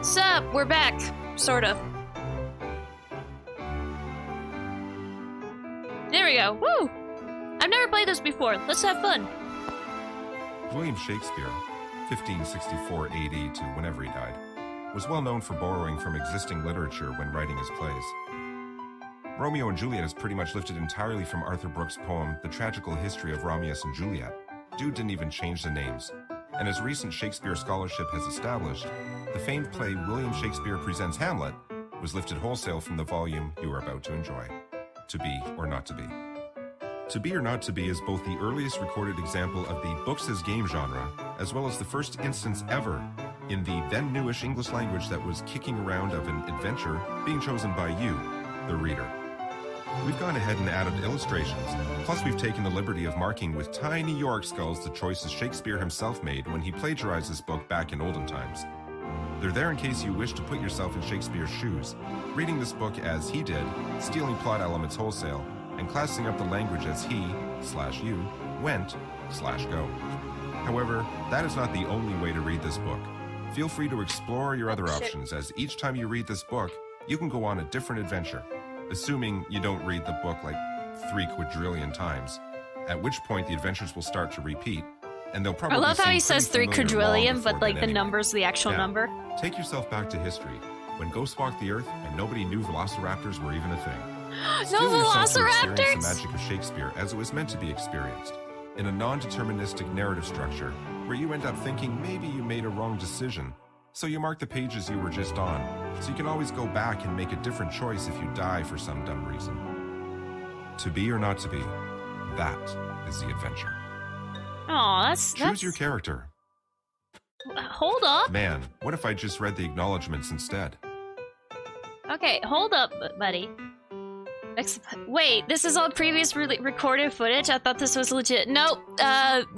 Sup, we're back. Sort of. There we go. Woo! I've never played this before. Let's have fun. William Shakespeare, 1564 AD to whenever he died, was well known for borrowing from existing literature when writing his plays. Romeo and Juliet is pretty much lifted entirely from Arthur Brooks' poem, The Tragical History of Romeo and Juliet. Dude didn't even change the names. And as recent Shakespeare scholarship has established, the famed play William Shakespeare Presents Hamlet was lifted wholesale from the volume you are about to enjoy. To Be or Not to Be. To Be or Not to Be is both the earliest recorded example of the books as game genre, as well as the first instance ever in the then newish English language that was kicking around of an adventure being chosen by you, the reader. We've gone ahead and added illustrations, plus we've taken the liberty of marking with tiny Yorick skulls the choices Shakespeare himself made when he plagiarized this book back in olden times. They're there in case you wish to put yourself in Shakespeare's shoes, reading this book as he did, stealing plot elements wholesale, and classing up the language as he/you went/go. However, that is not the only way to read this book. Feel free to explore your other options, as each time you read this book, you can go on a different adventure. Assuming you don't read the book like 3 quadrillion times, at which point the adventures will start to repeat, and they'll probably I love how he seem says pretty 3 familiar quadrillion, long but before like the then anyway. number's the actual Now, number. Take yourself back to history, when ghosts walked the earth and nobody knew velociraptors were even a thing. No Steel yourself to experience velociraptors! the magic of Shakespeare as it was meant to be experienced, in a non-deterministic narrative structure, where you end up thinking maybe you made a wrong decision, so you mark the pages you were just on, so you can always go back and make a different choice if you die for some dumb reason. To be or not to be, that is the adventure. Oh, that's Choose your character. Hold up. Man, what if I just read the acknowledgements instead? Okay, hold up, buddy. Wait, this is all previous recorded footage? I thought this was legit. Nope.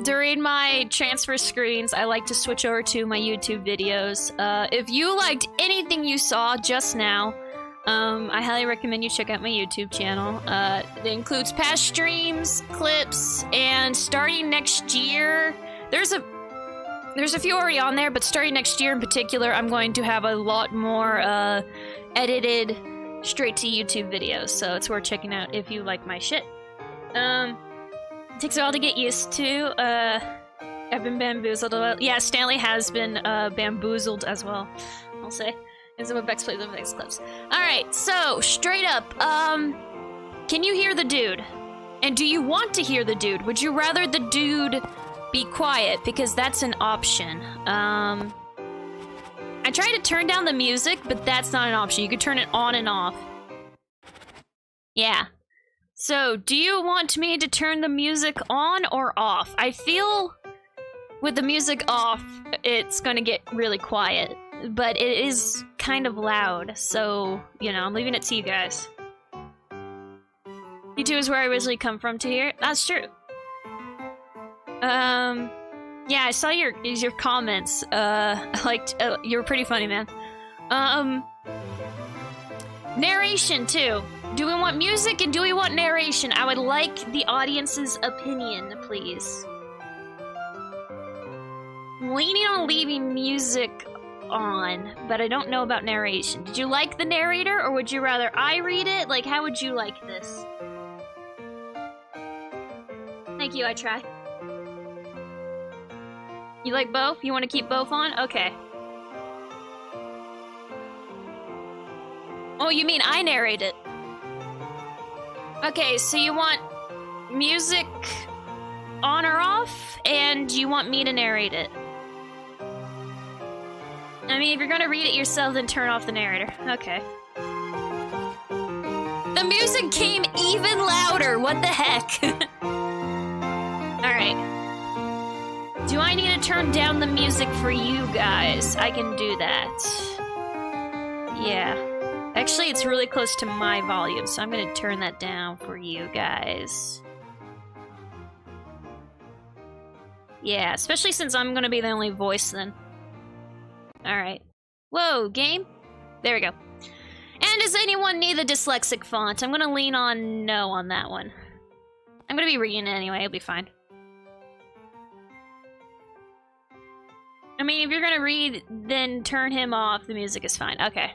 During my transfer screens, I like to switch over to my YouTube videos. If you liked anything you saw just now, I highly recommend you check out my YouTube channel. It includes past streams, clips, and starting next year, there's a few already on there, but starting next year in particular, I'm going to have a lot more edited straight to YouTube videos, so it's worth checking out if you like my shit. It takes a while to get used to. I've been bamboozled a lot. Yeah, Stanley has been bamboozled as well, I'll say. Is what Bexx plays with Bexx clips. Alright, so, straight up, can you hear the dude? And do you want to hear the dude? Would you rather the dude be quiet? Because that's an option. I tried to turn down the music, but that's not an option. You could turn it on and off. Yeah. So, do you want me to turn the music on or off? I feel with the music off, it's gonna get really quiet. But it is kind of loud, so, you know, I'm leaving it to you guys. YouTube is where I originally come from to here. That's true. Yeah, I saw your comments. I liked, you were pretty funny, man. Narration, too. Do we want music and do we want narration? I would like the audience's opinion, please. Leaning on leaving music on, but I don't know about narration. Did you like the narrator, or would you rather I read it? Like, how would you like this? Thank you, I try. You like both? You want to keep both on? Okay. Oh, you mean I narrate it? Okay, so you want music on or off, and you want me to narrate it? I mean, if you're gonna read it yourself, then turn off the narrator. Okay. The music came even louder! What the heck? Alright. Do I need to turn down the music for you guys? I can do that. Yeah. Actually, it's really close to my volume, so I'm gonna turn that down for you guys. Yeah, especially since I'm gonna be the only voice then. Alright. Whoa, game? There we go. And does anyone need the dyslexic font? I'm gonna lean on no on that one. I'm gonna be reading it anyway, it'll be fine. I mean, if you're gonna read, then turn him off. The music is fine. Okay.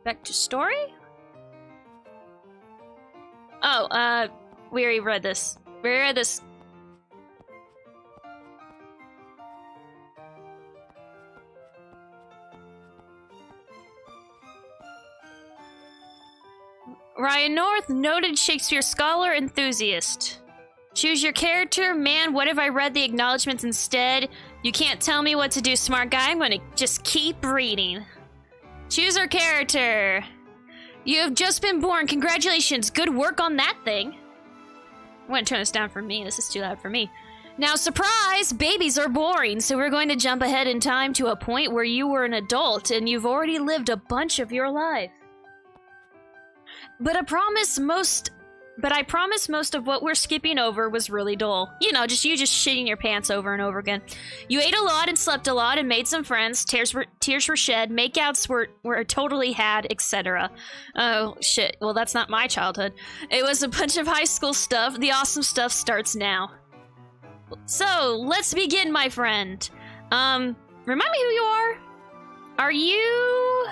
Back to story? Oh, we already read this. We already read this. Ryan North, noted Shakespeare scholar, enthusiast. Choose your character. Man, what if I read the acknowledgements instead? You can't tell me what to do, smart guy. I'm gonna just keep reading. Choose our character. You have just been born. Congratulations. Good work on that thing. I'm gonna turn this down for me. This is too loud for me. Now, surprise! Babies are boring, so we're going to jump ahead in time to a point where you were an adult and you've already lived a bunch of your life. But I promise most of what we're skipping over was really dull. You know, just shitting your pants over and over again. You ate a lot and slept a lot and made some friends. Tears were shed. Makeouts were totally had, etc. Oh, shit. Well, that's not my childhood. It was a bunch of high school stuff. The awesome stuff starts now. So, let's begin, my friend. Remind me who you are? Are you...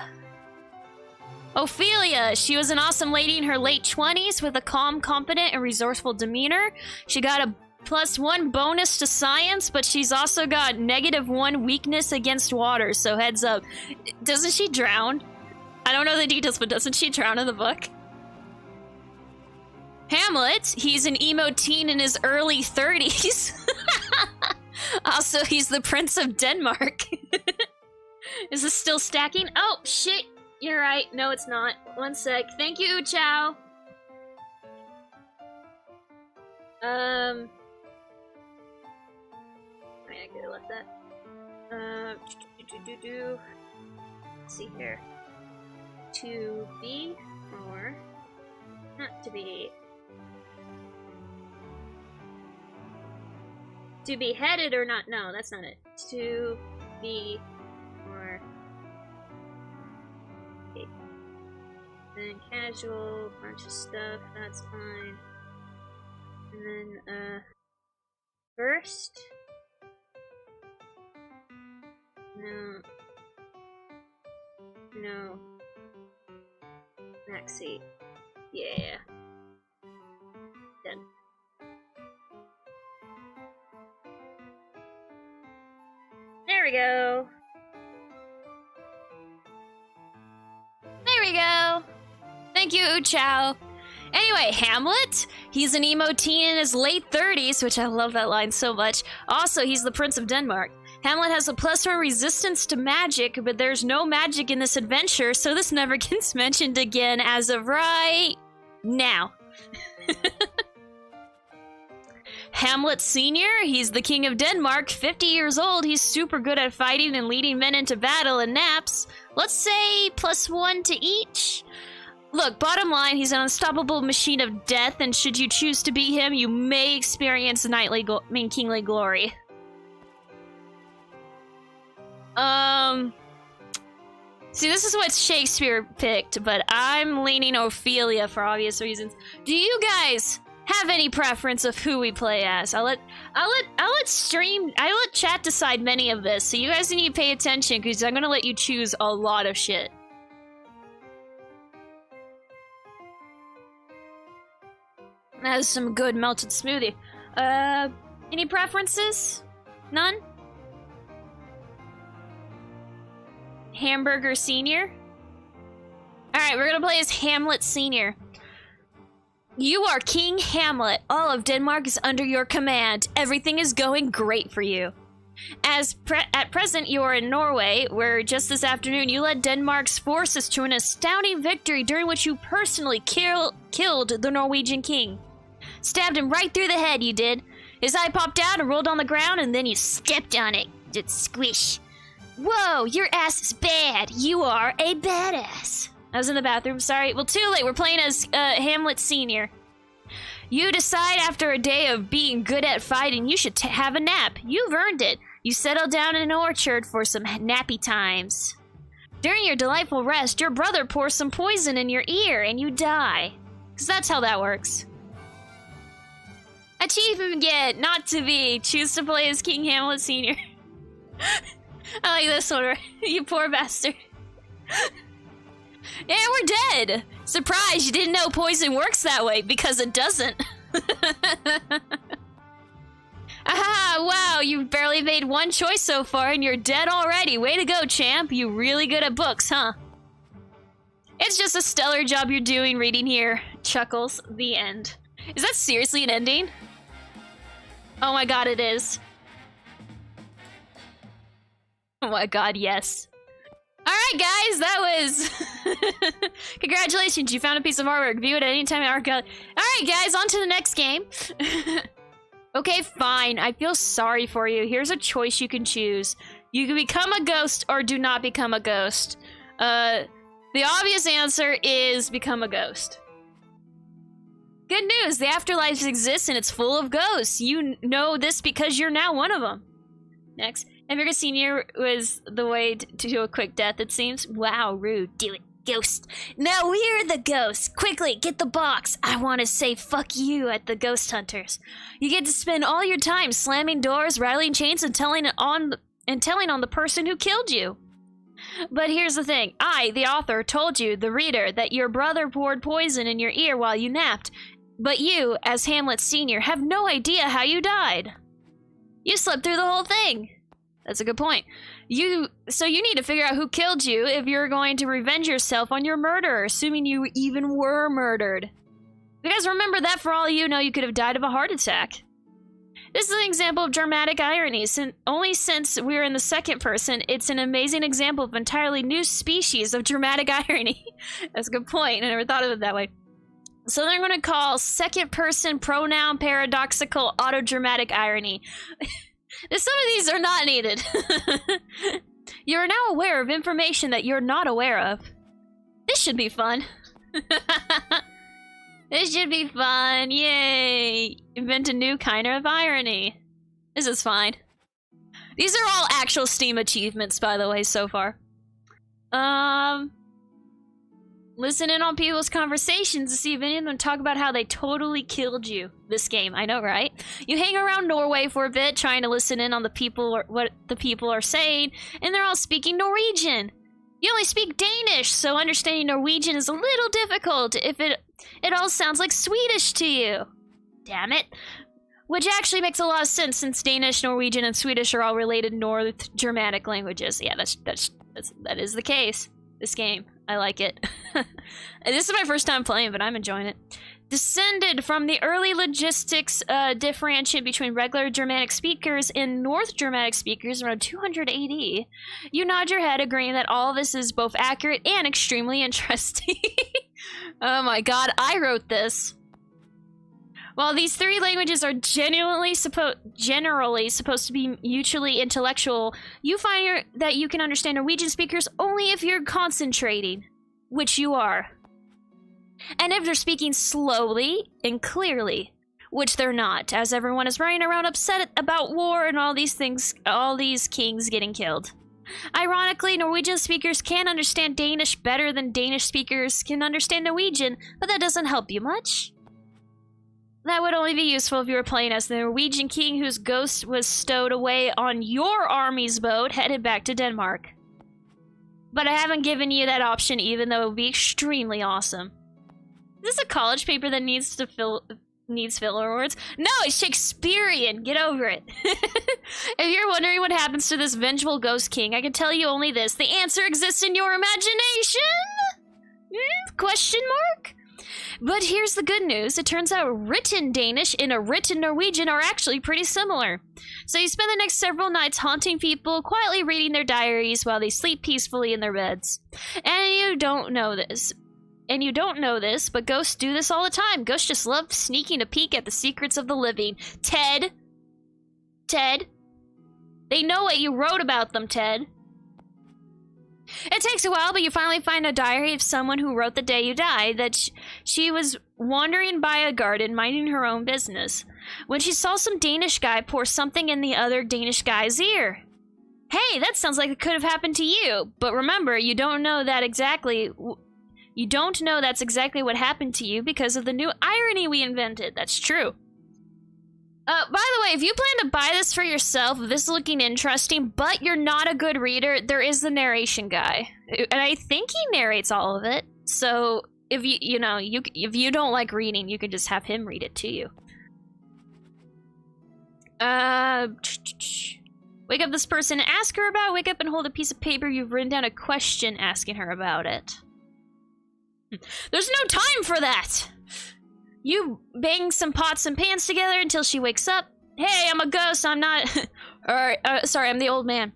Ophelia. She was an awesome lady in her late 20s with a calm, competent, and resourceful demeanor. She got a +1 bonus to science, but she's also got -1 weakness against water, so heads up. Doesn't she drown? I don't know the details, but doesn't she drown in the book? Hamlet. He's an emo teen in his early 30s. Also, he's the Prince of Denmark. Is this still stacking? Oh, shit. You're right. No, it's not. One sec. Thank you, Chow. I could have left that. Let's see here. To be or not to be. To be headed or not? No, that's not it. To be or. Then casual, bunch of stuff, that's fine. And then, first? No. No. Maxi. Yeah. Done. There we go. There we go. Thank you, Chow. Anyway, Hamlet. He's an emo teen in his late 30s, which I love that line so much. Also, he's the Prince of Denmark. Hamlet has a +1 resistance to magic, but there's no magic in this adventure, so this never gets mentioned again as of right now. Hamlet Sr. He's the King of Denmark, 50 years old. He's super good at fighting and leading men into battle and naps. Let's say +1 to each. Look, bottom line, he's an unstoppable machine of death, and should you choose to be him, you may experience kingly glory. See, this is what Shakespeare picked, but I'm leaning Ophelia for obvious reasons. Do you guys have any preference of who we play as? I'll let chat decide many of this, so you guys need to pay attention, because I'm gonna let you choose a lot of shit. That is some good melted smoothie. Any preferences? None? Hamburger Sr. Alright, we're gonna play as Hamlet Sr. You are King Hamlet. All of Denmark is under your command. Everything is going great for you. At present, you are in Norway, where just this afternoon you led Denmark's forces to an astounding victory during which you personally killed the Norwegian king. Stabbed him right through the head, you did. His eye popped out and rolled on the ground, and then you stepped on it. Just squish. Whoa, your ass is bad. You are a badass. I was in the bathroom, sorry. Well, too late. We're playing as Hamlet Sr. You decide after a day of being good at fighting, you should have a nap. You've earned it. You settle down in an orchard for some nappy times. During your delightful rest, your brother pours some poison in your ear, and you die. Because that's how that works. Achievement get, not to be. Choose to play as King Hamlet Sr. I like this one. You poor bastard. Yeah, we're dead. Surprise, you didn't know poison works that way, because it doesn't. Aha, wow, you've barely made one choice so far and you're dead already. Way to go, champ. You really good at books, huh? It's just a stellar job you're doing reading here. Chuckles. The end. Is that seriously an ending? Oh my god, it is. Oh my god, yes. Alright guys, that was... Congratulations, you found a piece of artwork. View it at any time in our gallery. Alright guys, on to the next game. Okay, fine. I feel sorry for you. Here's a choice you can choose. You can become a ghost or do not become a ghost. The obvious answer is become a ghost. Good news, the afterlife exists and it's full of ghosts. You know this because you're now one of them. Next. Hamlet Sr. was the way to a quick death, it seems. Wow, rude. Do it, ghost. Now we're the ghosts. Quickly, get the box. I want to say fuck you at the ghost hunters. You get to spend all your time slamming doors, rattling chains, and telling on the person who killed you. But here's the thing. I, the author, told you, the reader, that your brother poured poison in your ear while you napped. But you, as Hamlet Sr., have no idea how you died. You slept through the whole thing. That's a good point. So you need to figure out who killed you if you're going to revenge yourself on your murderer, assuming you even were murdered. Because remember that for all you know, you could have died of a heart attack. This is an example of dramatic irony. Only since we're in the second person, it's an amazing example of an entirely new species of dramatic irony. That's a good point. I never thought of it that way. So they're going to call second person pronoun paradoxical autodramatic irony. Some of these are not needed. You are now aware of information that you're not aware of. This should be fun. This should be fun. Yay. Invent a new kind of irony. This is fine. These are all actual Steam achievements, by the way, so far. Listen in on people's conversations to see if any of them talk about how they totally killed you. This game, I know, right? You hang around Norway for a bit, trying to listen in on the people or what the people are saying, and they're all speaking Norwegian. You only speak Danish, so understanding Norwegian is a little difficult if it all sounds like Swedish to you. Damn it. Which actually makes a lot of sense since Danish, Norwegian, and Swedish are all related North Germanic languages. Yeah, that is the case. This game. I like it. This is my first time playing, but I'm enjoying it. Descended from the early logistics differentiate between regular Germanic speakers and North Germanic speakers around 200 AD. You nod your head, agreeing that all this is both accurate and extremely interesting. Oh my god, I wrote this. While these three languages are generally supposed to be mutually intellectual, you find that you can understand Norwegian speakers only if you're concentrating, which you are. And if they're speaking slowly and clearly, which they're not, as everyone is running around upset about war and all these things, all these kings getting killed. Ironically, Norwegian speakers can understand Danish better than Danish speakers can understand Norwegian, but that doesn't help you much. That would only be useful if you were playing as the Norwegian king whose ghost was stowed away on your army's boat headed back to Denmark. But I haven't given you that option, even though it would be extremely awesome. Is this a college paper that needs filler words? No, it's Shakespearean. Get over it. If you're wondering what happens to this vengeful ghost king, I can tell you only this. The answer exists in your imagination? Question mark? But here's the good news. It turns out written Danish and a written Norwegian are actually pretty similar. So you spend the next several nights haunting people, quietly reading their diaries while they sleep peacefully in their beds. And you don't know this, but ghosts do this all the time. Ghosts just love sneaking a peek at the secrets of the living. Ted. They know what you wrote about them, Ted. It takes a while, but you finally find a diary of someone who wrote the day you died, that she was wandering by a garden, minding her own business, when she saw some Danish guy pour something in the other Danish guy's ear. Hey, that sounds like it could have happened to you, but remember, you don't know that's exactly what happened to you because of the new irony we invented. That's true. By the way, if you plan to buy this for yourself, this is looking interesting, but you're not a good reader, there is the narration guy. And I think he narrates all of it. So if if you don't like reading, you can just have him read it to you. Wake up this person and ask her about it. Wake up and hold a piece of paper. You've written down a question asking her about it. There's no time for that! You bang some pots and pans together until she wakes up. Hey, I'm a ghost, I'm not... sorry, I'm the old man.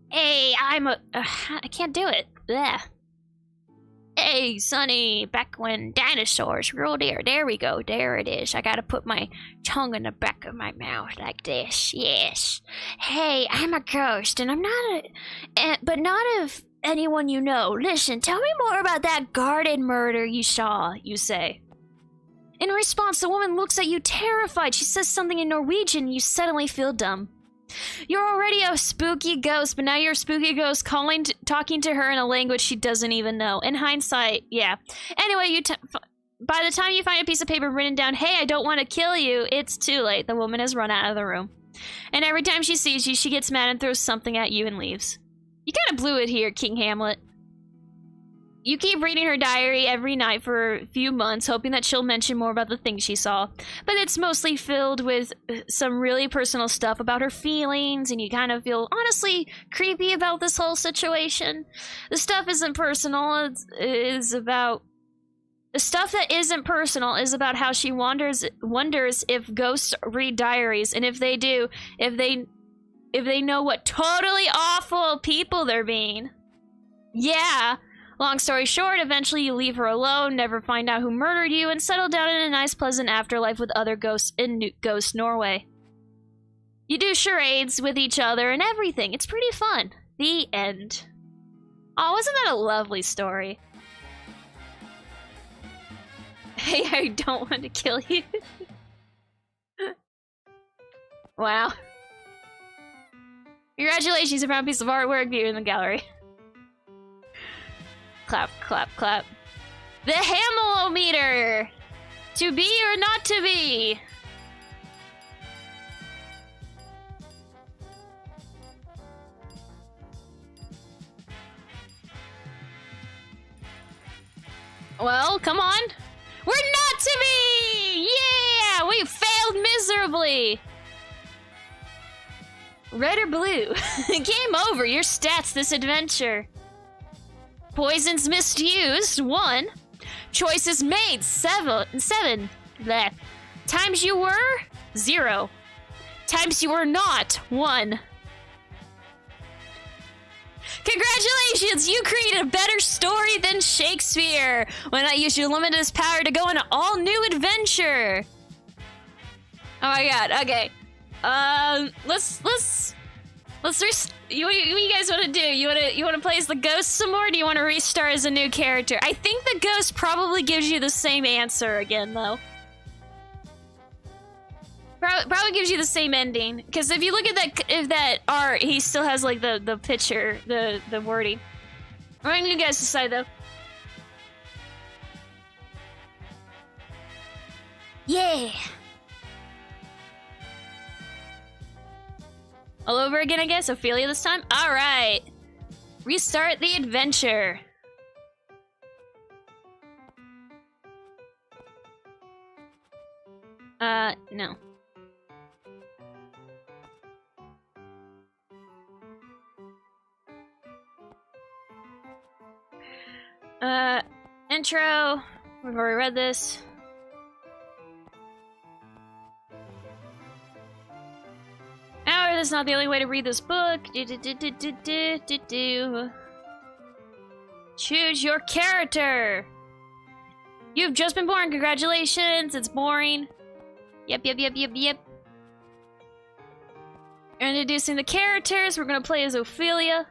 Hey, I'm a... I can't do it. Blech. Hey, Sonny, back when dinosaurs ruled here. There we go, there it is. I gotta put my tongue in the back of my mouth like this, yes. Hey, I'm a ghost, and I'm not but not of anyone you know. Listen, tell me more about that garden murder you saw, you say. In response, the woman looks at you terrified. She says something in Norwegian, and you suddenly feel dumb. You're already a spooky ghost, but now you're a spooky ghost talking to her in a language she doesn't even know. In hindsight, yeah. Anyway, by the time you find a piece of paper written down, hey, I don't want to kill you, it's too late. The woman has run out of the room. And every time she sees you, she gets mad and throws something at you and leaves. You kind of blew it here, King Hamlet. You keep reading her diary every night for a few months, hoping that she'll mention more about the things she saw. But it's mostly filled with some really personal stuff about her feelings, and you kind of feel honestly creepy about this whole situation. The stuff isn't personal, the stuff that isn't personal is about how she wonders if ghosts read diaries, and if they do, if they know what totally awful people they're being. Yeah. Long story short, eventually you leave her alone, never find out who murdered you, and settle down in a nice, pleasant afterlife with other ghosts in Ghost Norway. You do charades with each other and everything. It's pretty fun. The end. Oh, wasn't that a lovely story? Hey, I don't want to kill you. Wow. Congratulations, you found a piece of artwork viewed in the gallery. Clap, clap, clap. The Hamlet-o-meter! To be or not to be? Well, come on. We're not to be! Yeah! We failed miserably! Red or blue? Game over. Your stats this adventure. Poisons misused, 1. Choices made, 7. Bleh. Times you were, 0. Times you were not, 1. Congratulations! You created a better story than Shakespeare! Why not use your limitless power to go on an all-new adventure? Oh my god, okay. What you guys want to do? You want to play as the ghost some more, or do you want to restart as a new character? I think the ghost probably gives you the same answer again, though. Probably gives you the same ending, because if you look at that art, he still has like the picture, the wording. I'm letting you guys decide though. Yeah. All over again, I guess. Ophelia this time? Alright. Restart the adventure. No. Intro. We've already read this. However, that's not the only way to read this book. Choose your character. You've just been born. Congratulations. It's boring. Yep. Introducing the characters. We're gonna play as Ophelia.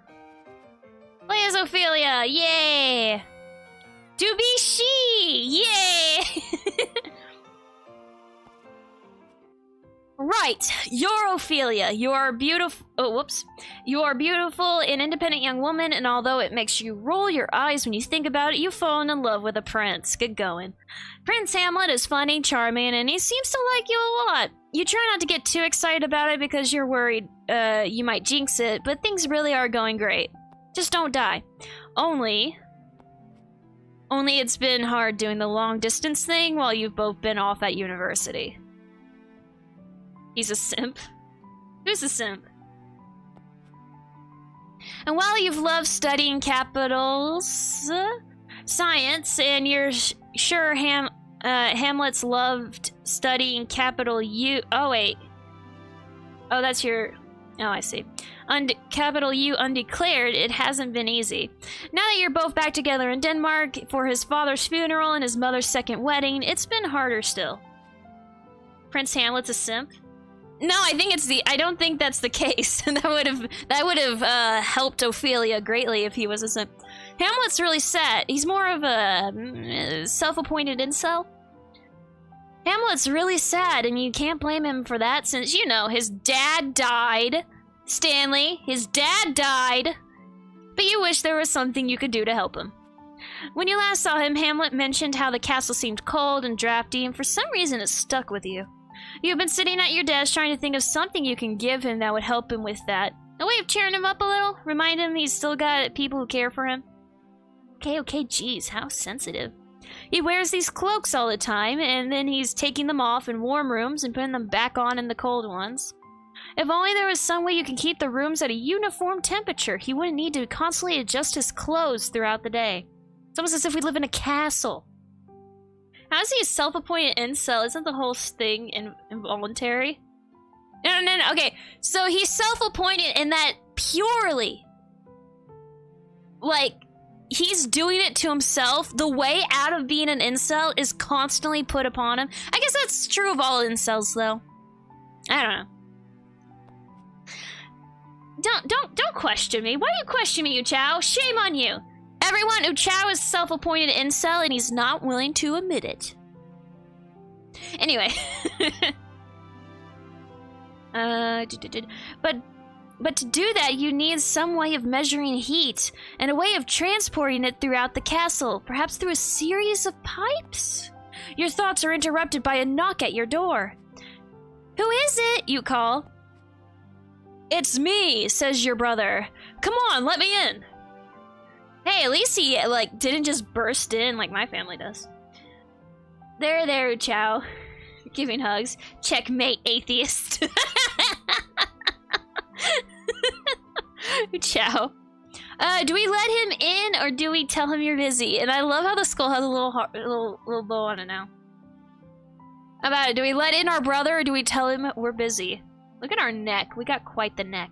Play as Ophelia. Yay. To be she. Yay. Right, you're Ophelia. You are beautiful. Oh, whoops. You are beautiful and independent young woman, and although it makes you roll your eyes when you think about it, you've fallen in love with a prince. Good going. Prince Hamlet is funny, charming, and he seems to like you a lot. You try not to get too excited about it because you're worried you might jinx it, but things really are going great. Just don't die. Only it's been hard doing the long distance thing while you've both been off at university. He's a simp. Who's a simp? And while you've loved studying capitals, science, and you're sure Hamlet's loved studying capital U. Oh, wait. Oh, that's your. Oh, I see. Capital U undeclared, it hasn't been easy. Now that you're both back together in Denmark for his father's funeral and his mother's second wedding, it's been harder still. Prince Hamlet's a simp? No, I don't think that's the case. that would have helped Ophelia greatly if he was a simp. Hamlet's really sad. He's more of a self-appointed incel. Hamlet's really sad, and you can't blame him for that since, you know, his dad died. Stanley, his dad died. But you wish there was something you could do to help him. When you last saw him, Hamlet mentioned how the castle seemed cold and drafty, and for some reason it stuck with you. You've been sitting at your desk trying to think of something you can give him that would help him with that. A way of cheering him up a little? Remind him he's still got people who care for him? Okay, geez, how sensitive. He wears these cloaks all the time, and then he's taking them off in warm rooms and putting them back on in the cold ones. If only there was some way you could keep the rooms at a uniform temperature, he wouldn't need to constantly adjust his clothes throughout the day. It's almost as if we live in a castle. How is he a self-appointed incel? Isn't the whole thing involuntary? No. Okay, so he's self-appointed in that purely, like, he's doing it to himself. The way out of being an incel is constantly put upon him. I guess that's true of all incels, though. I don't know. Don't question me. Why do you question me, you Chow? Shame on you. Everyone, Chow is self-appointed incel, and he's not willing to admit it. Anyway. But to do that, you need some way of measuring heat, and a way of transporting it throughout the castle, perhaps through a series of pipes. Your thoughts are interrupted by a knock at your door. Who is it? You call. It's me, says your brother. Come on, let me in. Hey, at least he, like, didn't just burst in like my family does. There, Chow. Giving hugs. Checkmate, atheist. Chow. Do we let him in, or do we tell him you're busy? And I love how the skull has a little bow on it now. How about it? Do we let in our brother, or do we tell him we're busy? Look at our neck. We got quite the neck.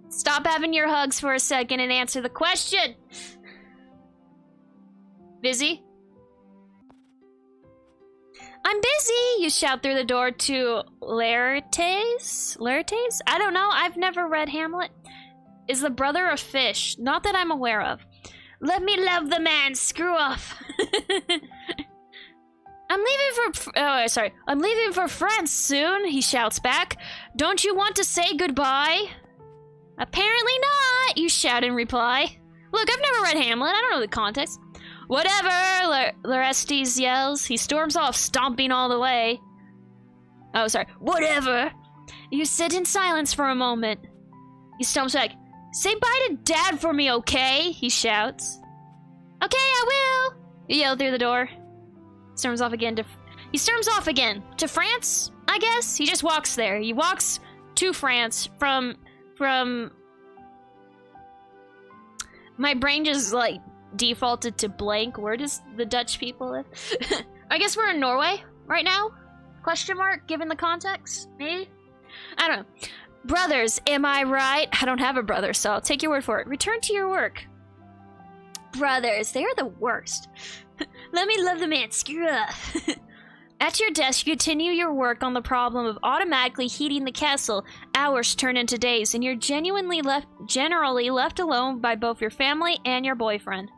Stop having your hugs for a second and answer the question. Busy? I'm busy, you shout through the door to Laertes? Laertes? I don't know. I've never read Hamlet. Is the brother a fish? Not that I'm aware of. Let me love the man. Screw off. I'm leaving for France soon, he shouts back. Don't you want to say goodbye? Apparently not, you shout in reply. Look, I've never read Hamlet. I don't know the context. Whatever, Laertes yells. He storms off, stomping all the way. Oh, sorry. Whatever. You sit in silence for a moment. He stomps back. Say bye to Dad for me, okay? He shouts. Okay, I will. You yell through the door. He storms off again to France, I guess? He just walks there. He walks to France from... My brain just, like, defaulted to blank. Where does the Dutch people live? I guess we're in Norway right now? Question mark, given the context? Maybe? I don't know. Brothers, am I right? I don't have a brother, so I'll take your word for it. Return to your work. Brothers, they're the worst. Let me love the man. Screw up. At your desk, you continue your work on the problem of automatically heating the castle. Hours turn into days, and you're generally left alone by both your family and your boyfriend.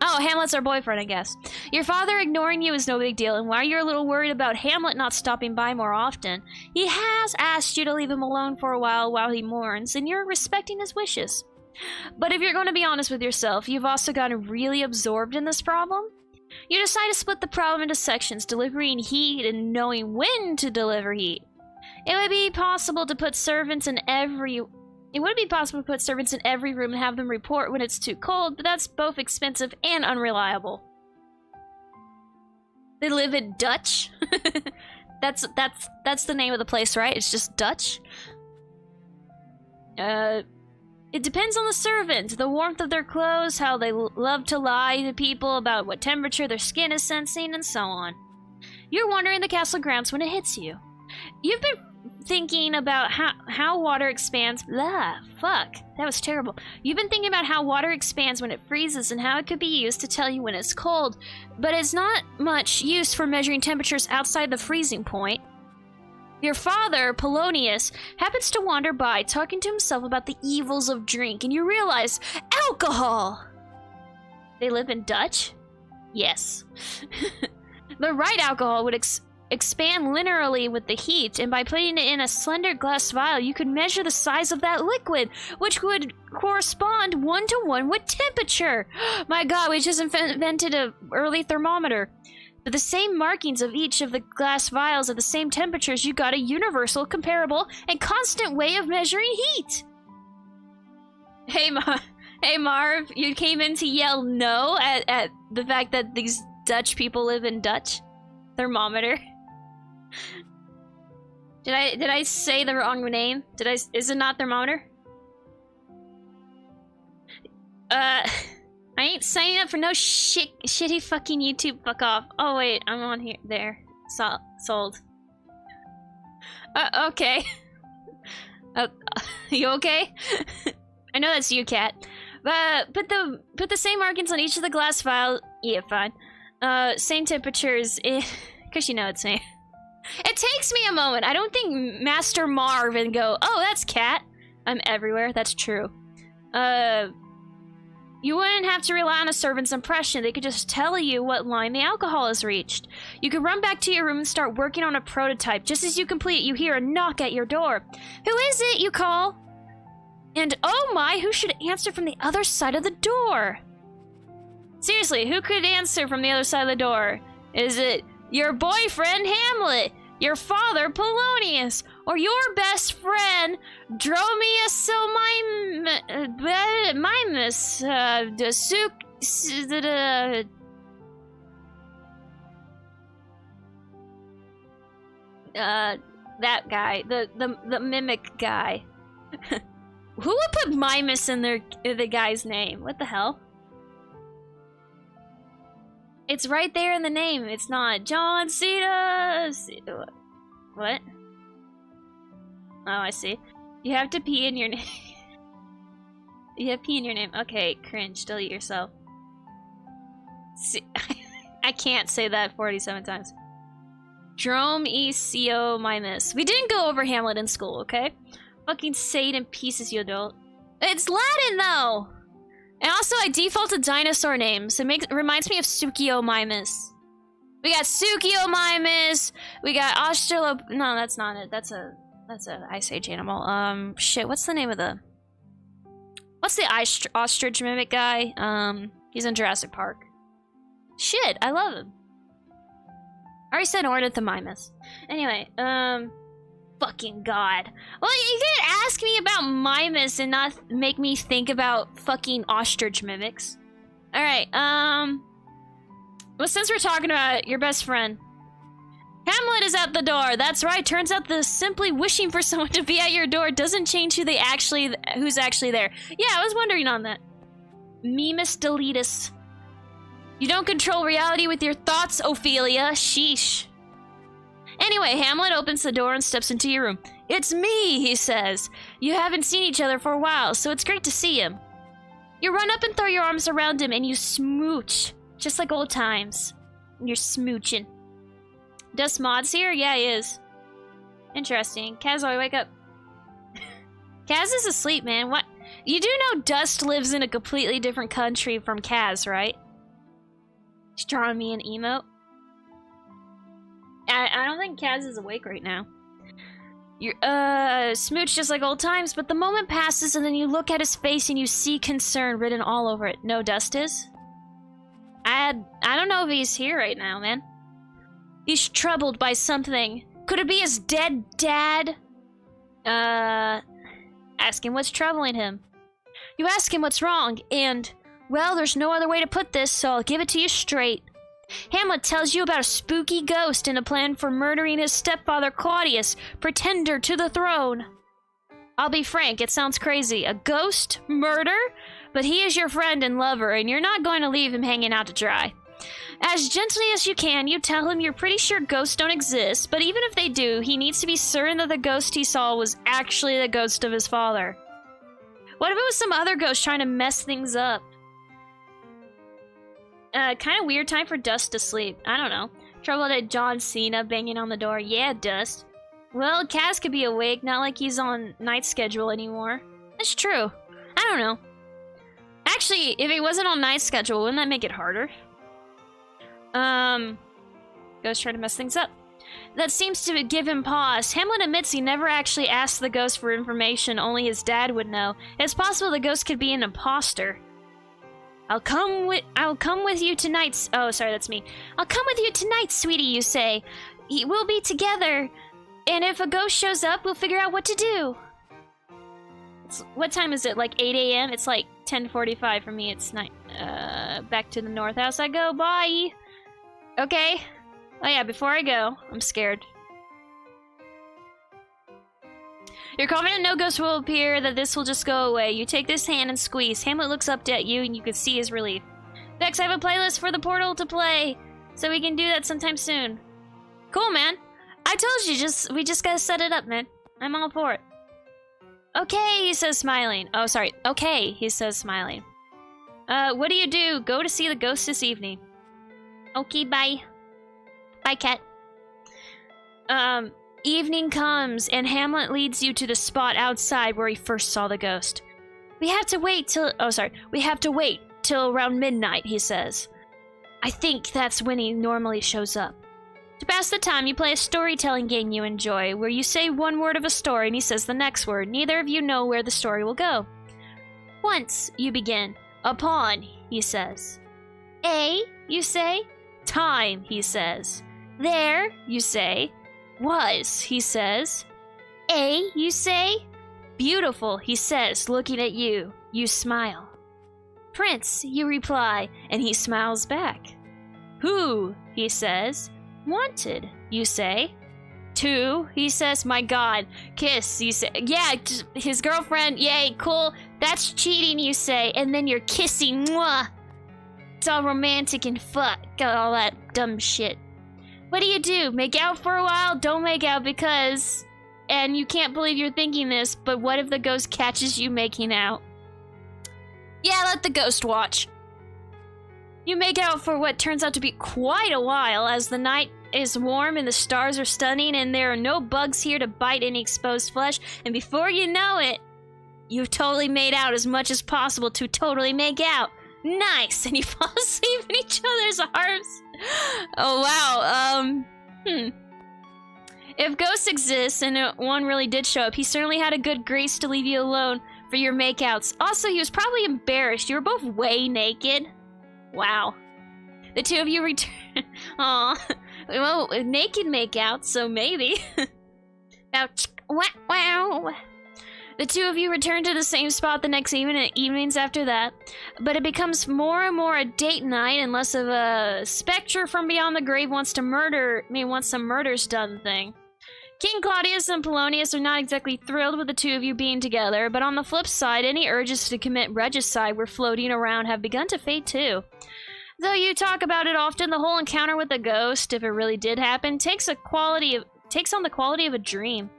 Oh, Hamlet's our boyfriend, I guess. Your father ignoring you is no big deal, and while you're a little worried about Hamlet not stopping by more often, he has asked you to leave him alone for a while he mourns, and you're respecting his wishes. But if you're going to be honest with yourself, you've also gotten really absorbed in this problem. You decide to split the problem into sections, delivering heat and knowing when to deliver heat. It would be possible to put servants in every room and have them report when it's too cold, but that's both expensive and unreliable. They live in Dutch? That's the name of the place, right? It's just Dutch? It depends on the servant, the warmth of their clothes, how they love to lie to people about what temperature their skin is sensing, and so on. You're wandering the castle grounds when it hits you. You've been thinking about how water expands. Blah, fuck, that was terrible. You've been thinking about how water expands when it freezes and how it could be used to tell you when it's cold, but it's not much use for measuring temperatures outside the freezing point. Your father, Polonius, happens to wander by talking to himself about the evils of drink, and you realize alcohol! They live in Dutch? Yes. The right alcohol would expand linearly with the heat, and by putting it in a slender glass vial, you could measure the size of that liquid, which would correspond 1-to-1 with temperature. My god, we just invented an early thermometer. With the same markings of each of the glass vials at the same temperatures, you got a universal, comparable, and constant way of measuring heat. Hey Marv, you came in to yell no at the fact that these Dutch people live in Dutch? Thermometer. Did I say the wrong name? Is it not thermometer? I ain't signing up for no shitty fucking YouTube. Fuck off. Oh wait, I'm on here. There. Sold. Okay. You okay? I know that's you, Cat. Put the same markings on each of the glass vials. Yeah, fine. Same temperatures. Cause you know it's me. It takes me a moment. I don't think Master Marv and go, oh, that's Cat. I'm everywhere. That's true. You wouldn't have to rely on a servant's impression. They could just tell you what line the alcohol has reached. You could run back to your room and start working on a prototype. Just as you complete, you hear a knock at your door. Who is it, you call? And oh my, who should answer from the other side of the door? Seriously, who could answer from the other side of the door? Is it your boyfriend, Hamlet? Your father, Polonius? Or your best friend, Dromius Mimus, that guy, the mimic guy. Who would put Mimus in the guy's name? What the hell? It's right there in the name. It's not John Cena. What? Oh, I see. You have to pee in your name. You have pee in your name. Okay, cringe. Delete yourself. See, I can't say that 47 times. Drome E.C.O. Mimus. We didn't go over Hamlet in school, okay? Fucking say it in pieces, you adult. It's Latin, though! And also, I defaulted dinosaur names. It reminds me of Sukio Mimus. We got Sukio Mimus. We got No, that's not it. That's a Ice Age animal. Shit, what's the name of the... What's the ostrich mimic guy? He's in Jurassic Park. Shit, I love him. I already said Ornithomimus. Anyway, fucking god. Well, you could ask me about Mimus and not make me think about fucking ostrich mimics. Alright, well, since we're talking about your best friend, Hamlet is at the door. That's right. Turns out the simply wishing for someone to be at your door doesn't change who's actually there. Yeah, I was wondering on that. Mimus deletus. You don't control reality with your thoughts, Ophelia. Sheesh. Anyway, Hamlet opens the door and steps into your room. It's me, he says. You haven't seen each other for a while, so it's great to see him. You run up and throw your arms around him and you smooch. Just like old times. You're smooching. Dust Mod's here? Yeah, he is. Interesting. Kazoy, wake up. Kaz is asleep, man. What? You do know Dust lives in a completely different country from Kaz, right? She's drawing me an emote. I don't think Kaz is awake right now. You're, smooch just like old times, but the moment passes and then you look at his face and you see concern written all over it. No dust is? I don't know if he's here right now, man. He's troubled by something. Could it be his dead dad? Ask him what's troubling him. You ask him what's wrong, and, well, there's no other way to put this, so I'll give it to you straight. Hamlet tells you about a spooky ghost and a plan for murdering his stepfather Claudius, pretender to the throne. I'll be frank, it sounds crazy. A ghost? Murder? But he is your friend and lover, and you're not going to leave him hanging out to dry. As gently as you can, you tell him you're pretty sure ghosts don't exist, but even if they do, he needs to be certain that the ghost he saw was actually the ghost of his father. What if it was some other ghost trying to mess things up? Kind of weird time for Dust to sleep. I don't know. Troubled at John Cena banging on the door. Yeah, Dust. Well, Kaz could be awake, not like he's on night schedule anymore. That's true. I don't know. Actually, if he wasn't on night schedule, wouldn't that make it harder? Ghost trying to mess things up. That seems to give him pause. Hamlet admits he never actually asked the ghost for information only his dad would know. It's possible the ghost could be an imposter. I'll come with you tonight. Oh, sorry, that's me. I'll come with you tonight, sweetie, you say. We'll be together. And if a ghost shows up, we'll figure out what to do. What time is it? Like 8 a.m.? It's like 10:45 for me. It's night. Back to the north house I go. Bye. Okay. Oh yeah, before I go, I'm scared. You're confident no ghost will appear, that this will just go away. You take this hand and squeeze. Hamlet looks up at you and you can see his relief. Bexx, I have a playlist for the portal to play, so we can do that sometime soon. Cool, man. I told you, we just gotta set it up, man. I'm all for it. Okay, he says, smiling. Oh, sorry. Okay, he says, smiling. What do? Go to see the ghost this evening. Okay, bye. Bye, cat. Evening comes, and Hamlet leads you to the spot outside where he first saw the ghost. We have to wait till around midnight, he says. I think that's when he normally shows up. To pass the time, you play a storytelling game you enjoy, where you say one word of a story and he says the next word. Neither of you know where the story will go. Once, you begin. Upon, he says. A, you say. Time, he says. There, you say. Was, he says. A, you say. Beautiful, he says, looking at you. You smile. Prince, you reply, and he smiles back. Who, he says. Wanted, you say. To, he says, my god. Kiss, you say. Yeah, his girlfriend, yay, cool. That's cheating, you say, and then you're kissing, mwah. It's all romantic and fuck, all that dumb shit. What do? Make out for a while? Don't make out because... And you can't believe you're thinking this, but what if the ghost catches you making out? Yeah, let the ghost watch. You make out for what turns out to be quite a while, as the night is warm and the stars are stunning and there are no bugs here to bite any exposed flesh, and before you know it, you've totally made out as much as possible to totally make out. Nice! And you fall asleep in each other's arms. Oh, wow. If ghosts exist, and one really did show up, he certainly had a good grace to leave you alone for your makeouts. Also, he was probably embarrassed. You were both way naked. Wow. The two of you return... Aw. Well, naked makeouts, so maybe. Wow. The two of you return to the same spot the next evening and evenings after that, but it becomes more and more a date night and less of a specter from beyond the grave wants some murders done thing. King Claudius and Polonius are not exactly thrilled with the two of you being together, but on the flip side, any urges to commit regicide were floating around have begun to fade too. Though you talk about it often, the whole encounter with the ghost, if it really did happen, takes on the quality of a dream.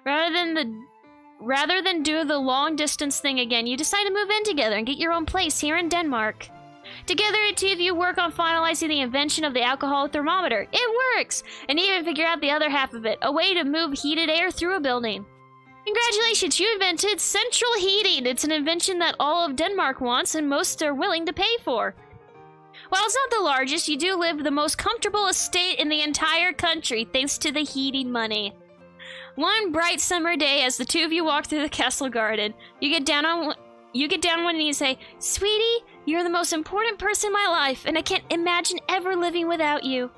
Rather than do the long-distance thing again, you decide to move in together and get your own place here in Denmark. Together, the two of you work on finalizing the invention of the alcohol thermometer. It works! And even figure out the other half of it, a way to move heated air through a building. Congratulations, you invented central heating! It's an invention that all of Denmark wants and most are willing to pay for. While it's not the largest, you do live the most comfortable estate in the entire country, thanks to the heating money. One bright summer day, as the two of you walk through the castle garden, you get down on one knee and say, "Sweetie, you're the most important person in my life, and I can't imagine ever living without you.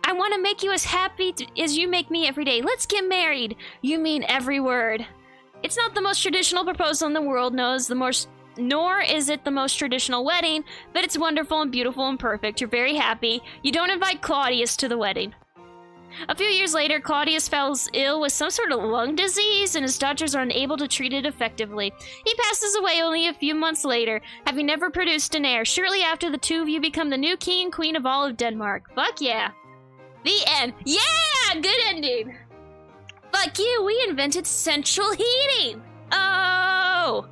I want to make you as happy as you make me every day. Let's get married." You mean every word. It's not the most traditional proposal in the world, nor is it the most traditional wedding, but it's wonderful and beautiful and perfect. You're very happy. You don't invite Claudius to the wedding. A few years later, Claudius falls ill with some sort of lung disease, and his doctors are unable to treat it effectively. He passes away only a few months later, having never produced an heir. Shortly after, the two of you become the new king and queen of all of Denmark. Fuck yeah. The end. Yeah! Good ending. Fuck you, we invented central heating. Oh!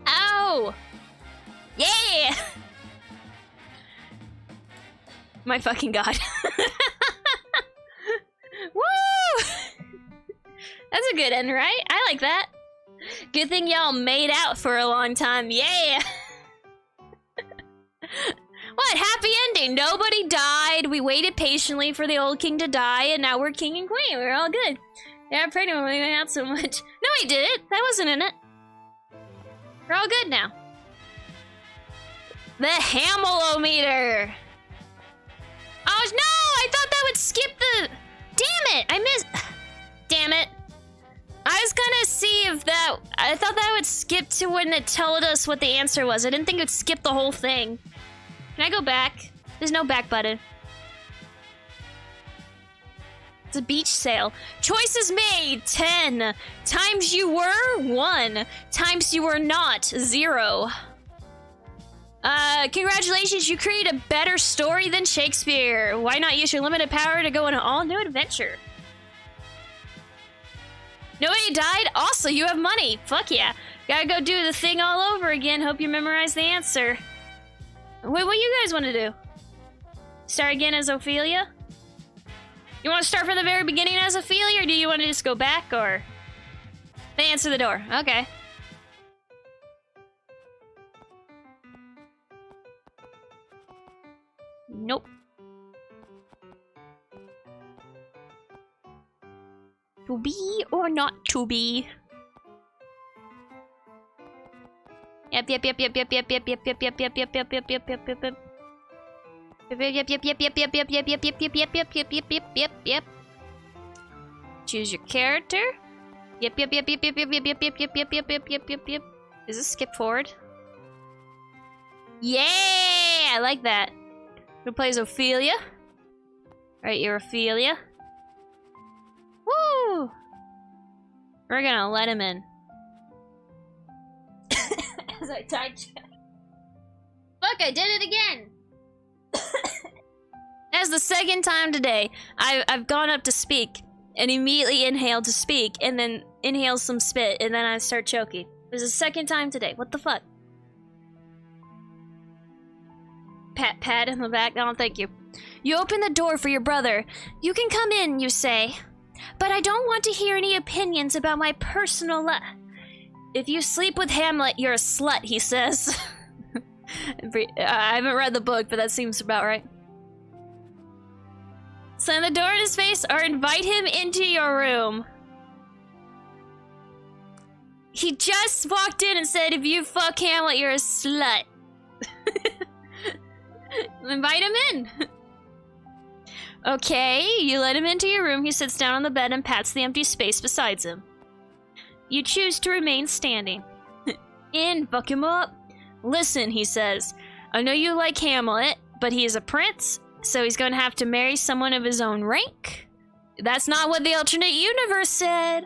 Ow! Yeah! My fucking god. Woo! That's a good end, right? I like that. Good thing y'all made out for a long time. Yeah! What? Happy ending. Nobody died. We waited patiently for the old king to die, and now we're king and queen. We're all good. Yeah, I'm pregnant when we went out so much. No, I did it. That wasn't in it. We're all good now. The Hamelometer. Oh, no! I thought that would skip the... Damn it! I missed... Damn it. I was gonna see if that... I thought that would skip to when it told us what the answer was. I didn't think it would skip the whole thing. Can I go back? There's no back button. It's a beach sail. Choices made, 10. Times you were, 1. Times you were not, 0. Congratulations, you created a better story than Shakespeare. Why not use your limited power to go on an all-new adventure? Nobody died? Also, you have money. Fuck yeah. Gotta go do the thing all over again. Hope you memorize the answer. Wait, what you guys want to do? Start again as Ophelia? You want to start from the very beginning as Ophelia, or do you want to just go back, or... Then answer the door. Okay. Nope. To be or not to be? Yep. Choose your character. Yep. Is this skip forward? Yeah, I like that. Who plays Ophelia? Alright, you're Ophelia. Woo! We're gonna let him in. As I type check. Fuck, I did it again! That's the second time today. I've gone up to speak and immediately inhaled to speak and then inhale some spit and then I start choking. There's the second time today. What the fuck? Pat in the back. Oh, thank you. You open the door for your brother. You can come in, you say. But I don't want to hear any opinions about my personal life. If you sleep with Hamlet, you're a slut, he says. I haven't read the book, but that seems about right. Slam the door in his face or invite him into your room. He just walked in and said, if you fuck Hamlet, you're a slut. Invite him in. Okay, you let him into your room. He sits down on the bed and pats the empty space beside him. You choose to remain standing. In, fuck him up. Listen, he says. I know you like Hamlet, but he is a prince, so he's going to have to marry someone of his own rank. That's not what the alternate universe said.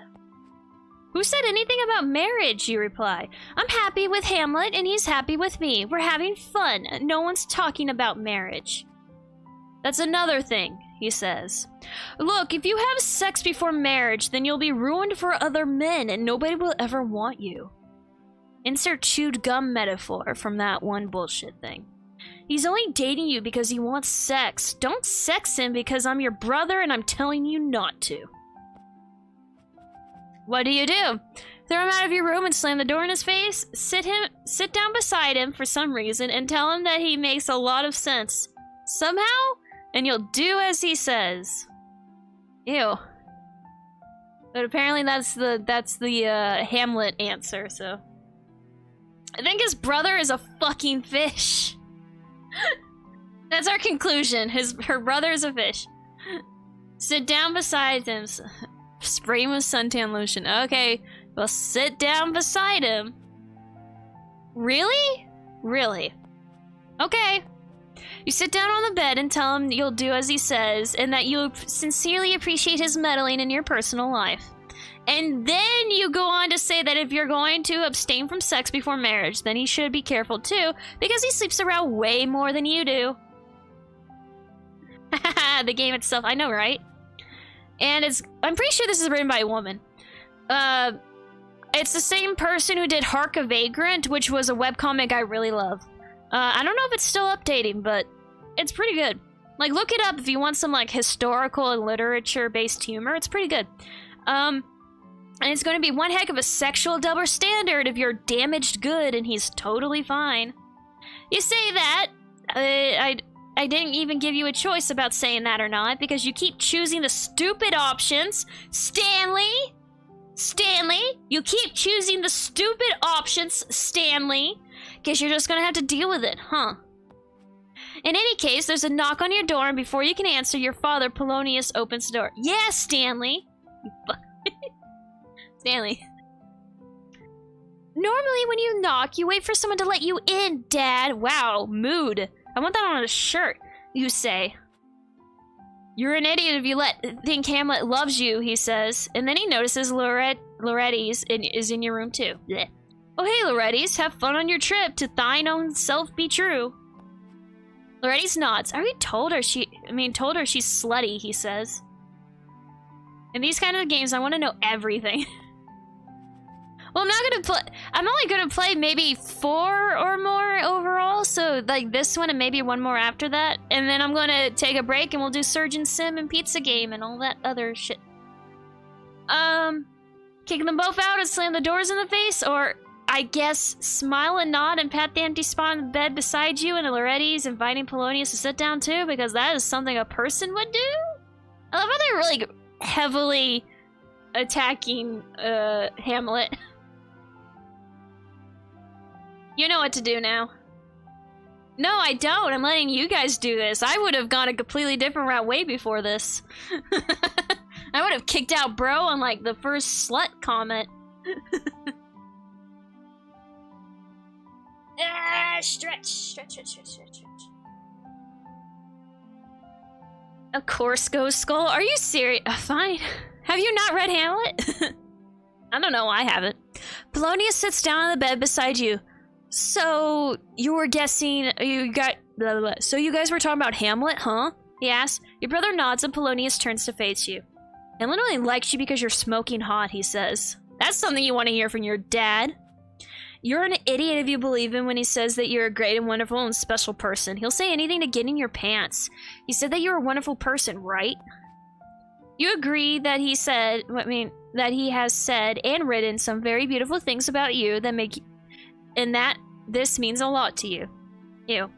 Who said anything about marriage, you reply. I'm happy with Hamlet, and he's happy with me. We're having fun. No one's talking about marriage. That's another thing, he says. Look, if you have sex before marriage, then you'll be ruined for other men, and nobody will ever want you. Insert chewed gum metaphor from that one bullshit thing. He's only dating you because he wants sex. Don't sex him because I'm your brother and I'm telling you not to. What do? Throw him out of your room and slam the door in his face. Sit down beside him for some reason and tell him that he makes a lot of sense. Somehow, and you'll do as he says. Ew. But apparently that's the Hamlet answer, so. I think his brother is a fucking fish. That's our conclusion. Her brother is a fish. Sit down beside him. Spray him with suntan lotion. Okay, well, sit down beside him. Really? Really? Okay. You sit down on the bed and tell him you'll do as he says, and that you sincerely appreciate his meddling in your personal life. And then you go on to say that if you're going to abstain from sex before marriage, then he should be careful too, because he sleeps around way more than you do. The game itself, I know, right? And I'm pretty sure this is written by a woman. It's the same person who did Hark a Vagrant, which was a webcomic I really love. I don't know if it's still updating, but it's pretty good. Like, look it up if you want some, like, historical and literature-based humor. It's pretty good. And it's going to be one heck of a sexual double standard if you're damaged good and he's totally fine. You say that. I didn't even give you a choice about saying that or not, because you keep choosing the stupid options. Stanley! Stanley! You keep choosing the stupid options, Stanley! Guess you're just gonna have to deal with it, huh? In any case, there's a knock on your door, and before you can answer, your father, Polonius, opens the door. Yes, Stanley! Stanley. Normally, when you knock, you wait for someone to let you in, Dad. Wow, mood. I want that on a shirt, you say. You're an idiot if you think Hamlet loves you, he says. And then he notices Loretti's is in your room, too. Blech. Oh, hey, Loretti's. Have fun on your trip to thine own self be true. Loretti's nods. I told her she's slutty, he says. In these kind of games, I want to know everything. Well, I'm only gonna play maybe 4 or more overall, so like this one and maybe one more after that. And then I'm gonna take a break and we'll do Surgeon Sim and Pizza Game and all that other shit. Kick them both out and slam the doors in the face, or I guess smile and nod and pat the empty spot in the bed beside you, and Loretti's inviting Polonius to sit down too, because that is something a person would do? I love how they're really heavily attacking Hamlet. You know what to do now. No, I don't. I'm letting you guys do this. I would have gone a completely different route way before this. I would have kicked out bro on like the first slut comment. Stretch. Of course, Ghost Skull. Are you serious? Fine. Have you not read Hamlet? I don't know. I haven't. Polonius sits down on the bed beside you. So, you were guessing, blah, blah, blah. So you guys were talking about Hamlet, huh? He asks. Your brother nods and Polonius turns to face you. Hamlet only likes you because you're smoking hot, he says. That's something you want to hear from your dad. You're an idiot if you believe him when he says that you're a great and wonderful and special person. He'll say anything to get in your pants. He said that you're a wonderful person, right? You agree that he has said and written some very beautiful things about you that make you, and that this means a lot to you. Ew.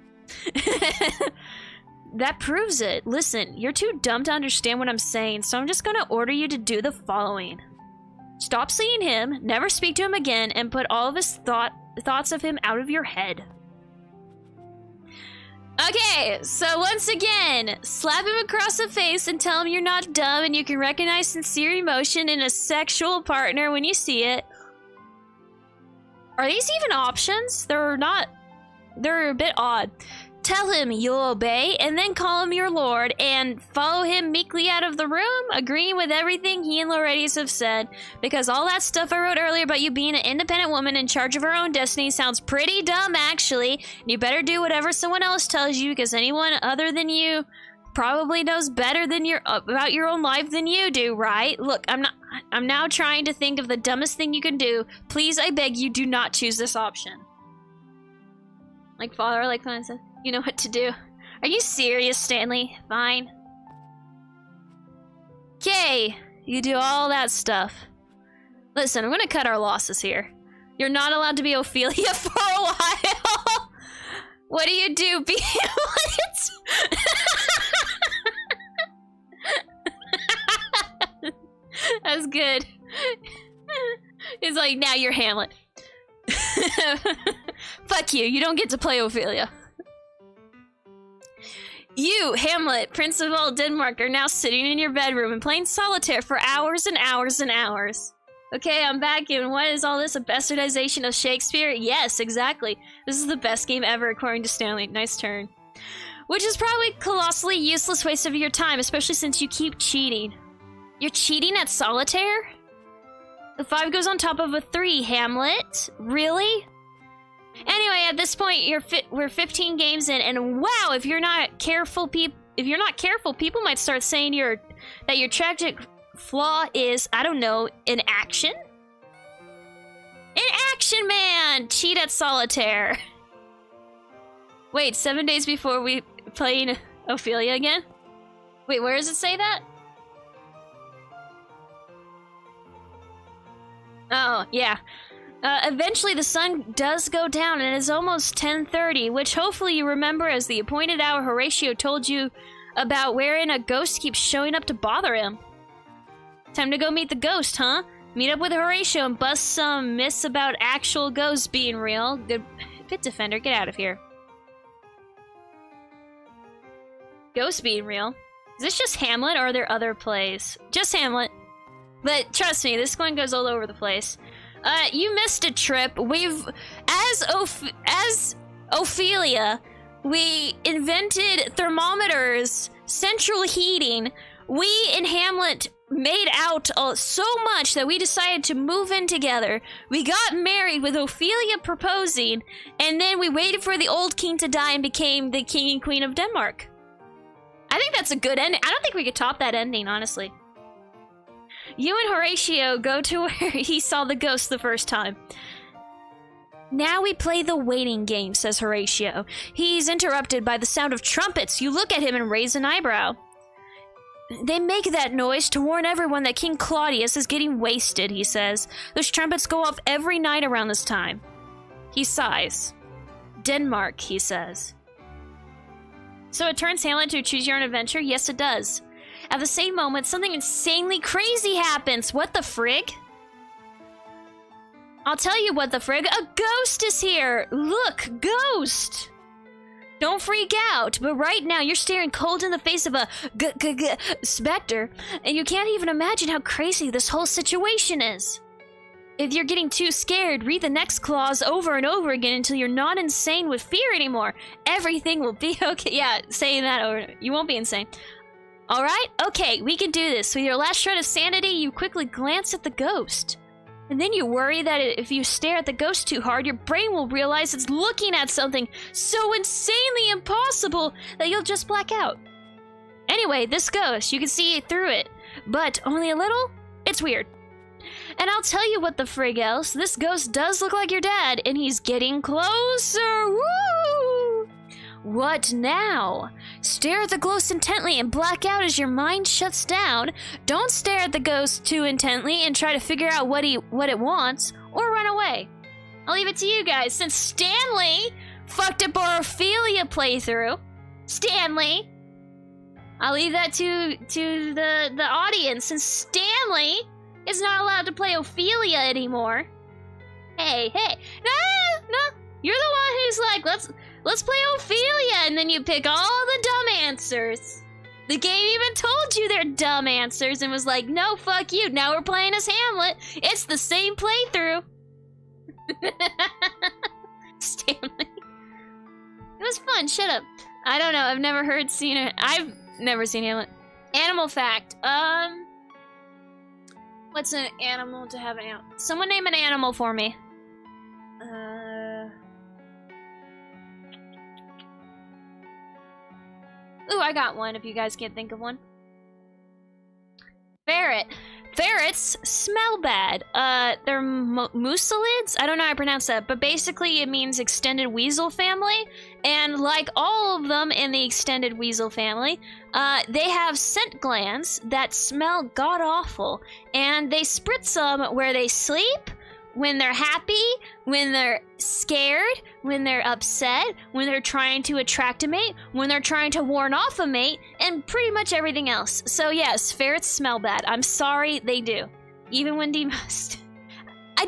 That proves it. Listen, you're too dumb to understand what I'm saying, so I'm just gonna order you to do the following. Stop seeing him, never speak to him again, and put all of his thoughts of him out of your head. Okay, so once again, slap him across the face and tell him you're not dumb and you can recognize sincere emotion in a sexual partner when you see it. Are these even options? They're a bit odd. Tell him you'll obey, and then call him your lord, and follow him meekly out of the room, agreeing with everything he and Loretti's have said, because all that stuff I wrote earlier about you being an independent woman in charge of her own destiny sounds pretty dumb, actually, and you better do whatever someone else tells you, because anyone other than you probably knows better than about your own life than you do, right? Look, I'm now trying to think of the dumbest thing you can do. Please, I beg you, do not choose this option. Like father, like when I said, you know what to do. Are you serious, Stanley? Fine. Okay, you do all that stuff. Listen, I'm gonna cut our losses here. You're not allowed to be Ophelia for a while. What do you do? Be what? That's good. He's like, now you're Hamlet. Fuck you, you don't get to play Ophelia. You, Hamlet, Prince of all Denmark, are now sitting in your bedroom and playing solitaire for hours and hours and hours. Okay, I'm back, and what is all this, a bastardization of Shakespeare? Yes, exactly. This is the best game ever, according to Stanley. Nice turn. Which is probably a colossally useless waste of your time, especially since you keep cheating. You're cheating at solitaire? The 5 goes on top of a 3, Hamlet. Really? Anyway, at this point, we're 15 games in, and wow, if you're not careful, people might start saying that your tragic flaw is, I don't know, in action? An action man! Cheat at solitaire. Wait, 7 days before we playing Ophelia again? Wait, where does it say that? Oh, yeah. Eventually the sun does go down and it is almost 10:30, which hopefully you remember as the appointed hour Horatio told you about, wherein a ghost keeps showing up to bother him. Time to go meet the ghost, huh? Meet up with Horatio and bust some myths about actual ghosts being real. Good pit defender, get out of here. Ghosts being real? Is this just Hamlet or are there other plays? Just Hamlet. But trust me, this one goes all over the place. You missed a trip. As Ophelia, we invented thermometers, central heating. We in Hamlet made out so much that we decided to move in together. We got married with Ophelia proposing, and then we waited for the old king to die and became the king and queen of Denmark. I think that's a good ending. I don't think we could top that ending, honestly. You and Horatio go to where he saw the ghost the first time. Now we play the waiting game, says Horatio. He's interrupted by the sound of trumpets. You look at him and raise an eyebrow. They make that noise to warn everyone that King Claudius is getting wasted, he says. Those trumpets go off every night around this time. He sighs. Denmark, he says. So it turns Hamlet to choose your own adventure? Yes, it does. At the same moment, something insanely crazy happens. What the frig? I'll tell you what the frig. A ghost is here. Look, ghost. Don't freak out, but right now you're staring cold in the face of a specter, and you can't even imagine how crazy this whole situation is. If you're getting too scared, read the next clause over and over again until you're not insane with fear anymore. Everything will be okay. Yeah, saying that over. You won't be insane. Alright? Okay, we can do this. With your last shred of sanity, you quickly glance at the ghost. And then you worry that if you stare at the ghost too hard, your brain will realize it's looking at something so insanely impossible that you'll just black out. Anyway, this ghost, you can see through it, but only a little? It's weird. And I'll tell you what the frig else, this ghost does look like your dad, and he's getting closer. Woo! What now? Stare at the ghost intently and black out as your mind shuts down. Don't stare at the ghost too intently and try to figure out what it wants, or run away. I'll leave it to you guys, since Stanley fucked up our Ophelia playthrough. Stanley! I'll leave that to the audience, since Stanley is not allowed to play Ophelia anymore. Hey, no, you're the one who's like, let's play Ophelia, and then you pick all the dumb answers. The game even told you they're dumb answers and was like, no, fuck you, now we're playing as Hamlet. It's the same playthrough. Stanley. It was fun, shut up. I don't know, I've never seen Hamlet. Animal fact, what's an animal to have an animal? Someone name an animal for me. Ooh, I got one if you guys can't think of one. Ferret. Ferret ferrets smell bad. They're muselids? I don't know how I pronounce that, but basically it means extended weasel family. And like all of them in the extended weasel family, they have scent glands that smell god-awful. And they spritz them where they sleep, when they're happy, when they're scared, when they're upset, when they're trying to attract a mate, when they're trying to warn off a mate, and pretty much everything else. So yes, ferrets smell bad. I'm sorry, they do. Even when demussed. I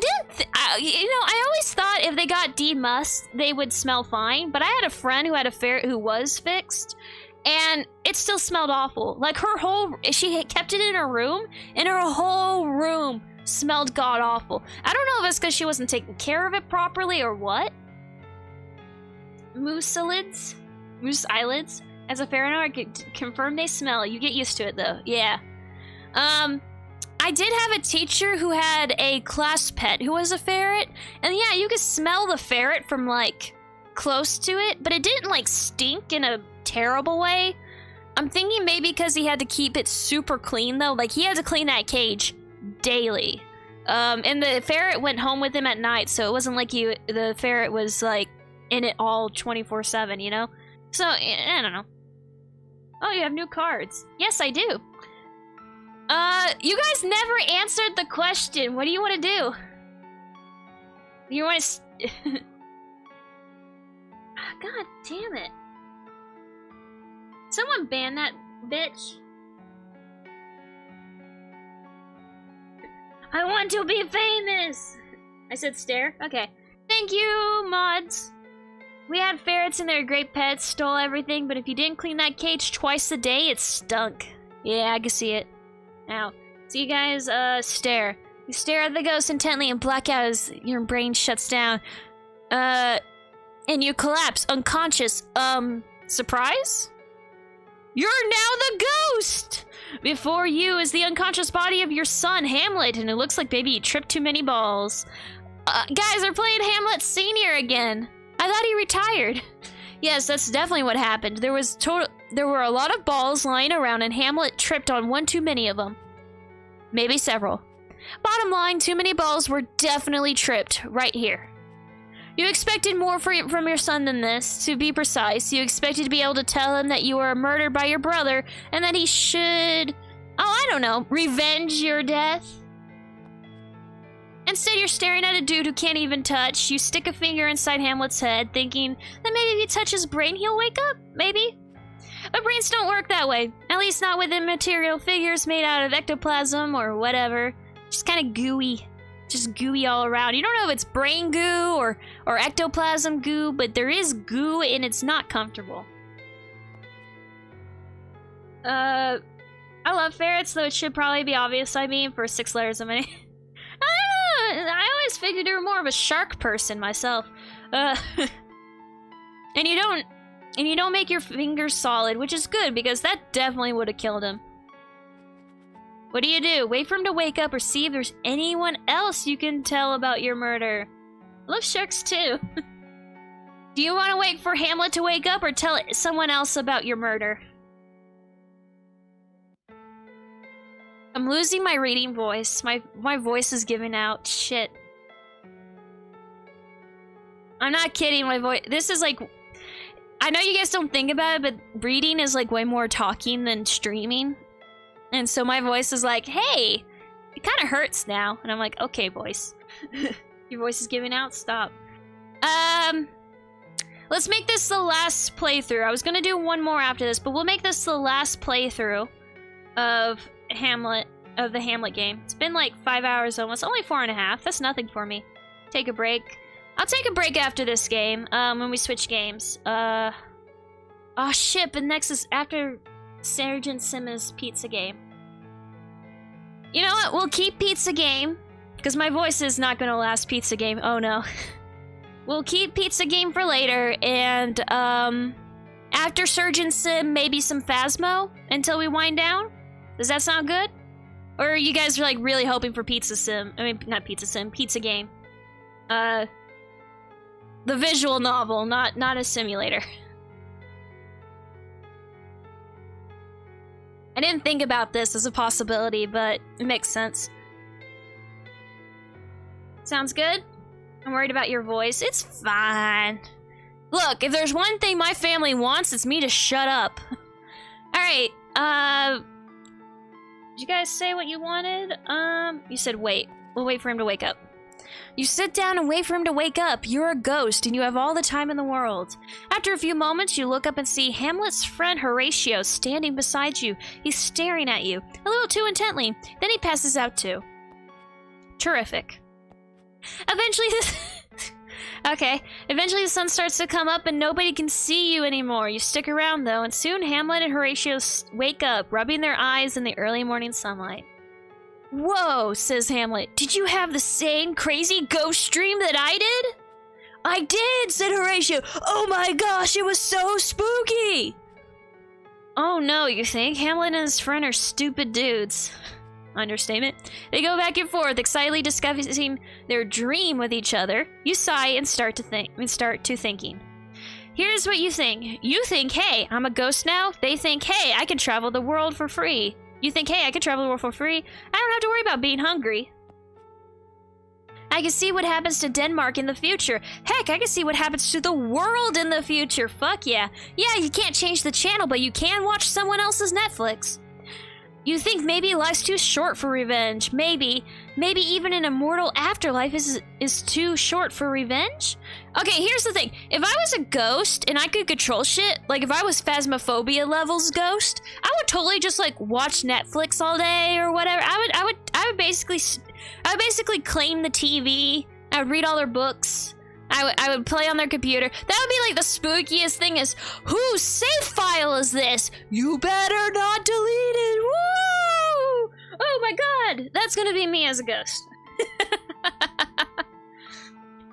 always thought if they got demussed, they would smell fine, but I had a friend who had a ferret who was fixed, and it still smelled awful. Like she kept it in her room, and her whole room smelled god-awful. I don't know if it's because she wasn't taking care of it properly or what. Moose eyelids. As a ferret owner, I could confirm they smell. You get used to it though. Yeah. I did have a teacher who had a class pet who was a ferret, and yeah, you could smell the ferret from like close to it, but it didn't like stink in a terrible way. I'm thinking maybe because he had to keep it super clean though. Like he had to clean that cage daily. And the ferret went home with him at night, so it wasn't like the ferret was like in it all 24/7, you know? So, I don't know. Oh, you have new cards. Yes, I do. You guys never answered the question. What do you want to do? You want to... God damn it. Someone ban that bitch. I want to be famous! I said stare? Okay. Thank you, mods. We had ferrets and they're great pets, stole everything, but if you didn't clean that cage twice a day, it stunk. Yeah, I can see it. Now, so you guys, stare. You stare at the ghost intently and black out as your brain shuts down. And you collapse, unconscious. Surprise? You're now the ghost! Before you is the unconscious body of your son, Hamlet, and it looks like maybe you tripped too many balls. Guys, they're playing Hamlet Sr. again. I thought he retired. Yes, that's definitely what happened. There were a lot of balls lying around, and Hamlet tripped on one too many of them. Maybe several. Bottom line, too many balls were definitely tripped right here. You expected more from your son than this. To be precise, you expected to be able to tell him that you were murdered by your brother and that he should, I don't know, revenge your death? Instead, you're staring at a dude who can't even touch. You stick a finger inside Hamlet's head, thinking that maybe if you touch his brain, he'll wake up. Maybe. But brains don't work that way. At least not with immaterial figures made out of ectoplasm or whatever. Just kind of gooey. Just gooey all around. You don't know if it's brain goo or ectoplasm goo, but there is goo and it's not comfortable. I love ferrets, though it should probably be obvious. I mean, for 6 letters of my name. I don't know. I always figured you were more of a shark person myself. And you don't make your fingers solid, which is good because that definitely would have killed him. What do? Wait for him to wake up or see if there's anyone else you can tell about your murder. I love sharks too. Do you want to wait for Hamlet to wake up or tell someone else about your murder? I'm losing my reading voice. My voice is giving out. Shit. I'm not kidding, my voice. This is like... I know you guys don't think about it, but reading is like way more talking than streaming. And so my voice is like, hey, it kind of hurts now. And I'm like, okay, voice. Your voice is giving out? Stop. Let's make this the last playthrough. I was going to do one more after this, but we'll make this the last playthrough of Hamlet, of the Hamlet game. It's been like 5 hours almost. Only 4.5. That's nothing for me. Take a break. I'll take a break after this game, when we switch games. Oh shit, but next is after Sergeant Sim's pizza game. You know what? We'll keep pizza game, because my voice is not gonna last pizza game. Oh no. We'll keep pizza game for later, and after Surgeon Sim, maybe some Phasmo until we wind down? Does that sound good? Or are you guys like really hoping for Pizza Sim? I mean, not Pizza Sim, Pizza Game. The visual novel, not a simulator. I didn't think about this as a possibility, but it makes sense. Sounds good? I'm worried about your voice. It's fine. Look, if there's one thing my family wants, it's me to shut up. Alright, did you guys say what you wanted? You said wait. We'll wait for him to wake up. You sit down and wait for him to wake up. You're a ghost, and you have all the time in the world. After a few moments, you look up and see Hamlet's friend Horatio standing beside you. He's staring at you, a little too intently. Then he passes out too. Terrific. Eventually Eventually the sun starts to come up and nobody can see you anymore. You stick around though, and soon Hamlet and Horatio wake up, rubbing their eyes in the early morning sunlight. Whoa, says Hamlet. Did you have the same crazy ghost dream that I did? I did, said Horatio. Oh my gosh, it was so spooky. Oh no, you think? Hamlet and his friend are stupid dudes. Understatement. They go back and forth, excitedly discussing their dream with each other. You sigh and start thinking. Here's what you think. You think, hey, I'm a ghost now. They think, hey, I can travel the world for free. You think, hey, I can travel the world for free. I don't have to worry about being hungry. I can see what happens to Denmark in the future. Heck, I can see what happens to the world in the future. Fuck yeah. Yeah, you can't change the channel, but you can watch someone else's Netflix. You think maybe life's too short for revenge. Maybe even an immortal afterlife is too short for revenge? Okay, here's the thing. If I was a ghost and I could control shit, like if I was Phasmophobia levels ghost, I would totally just like watch Netflix all day or whatever. I would basically claim the TV. I would read all their books. I would play on their computer. That would be like the spookiest thing is, whose save file is this? You better not delete it. Woo! Oh my god, that's gonna be me as a ghost.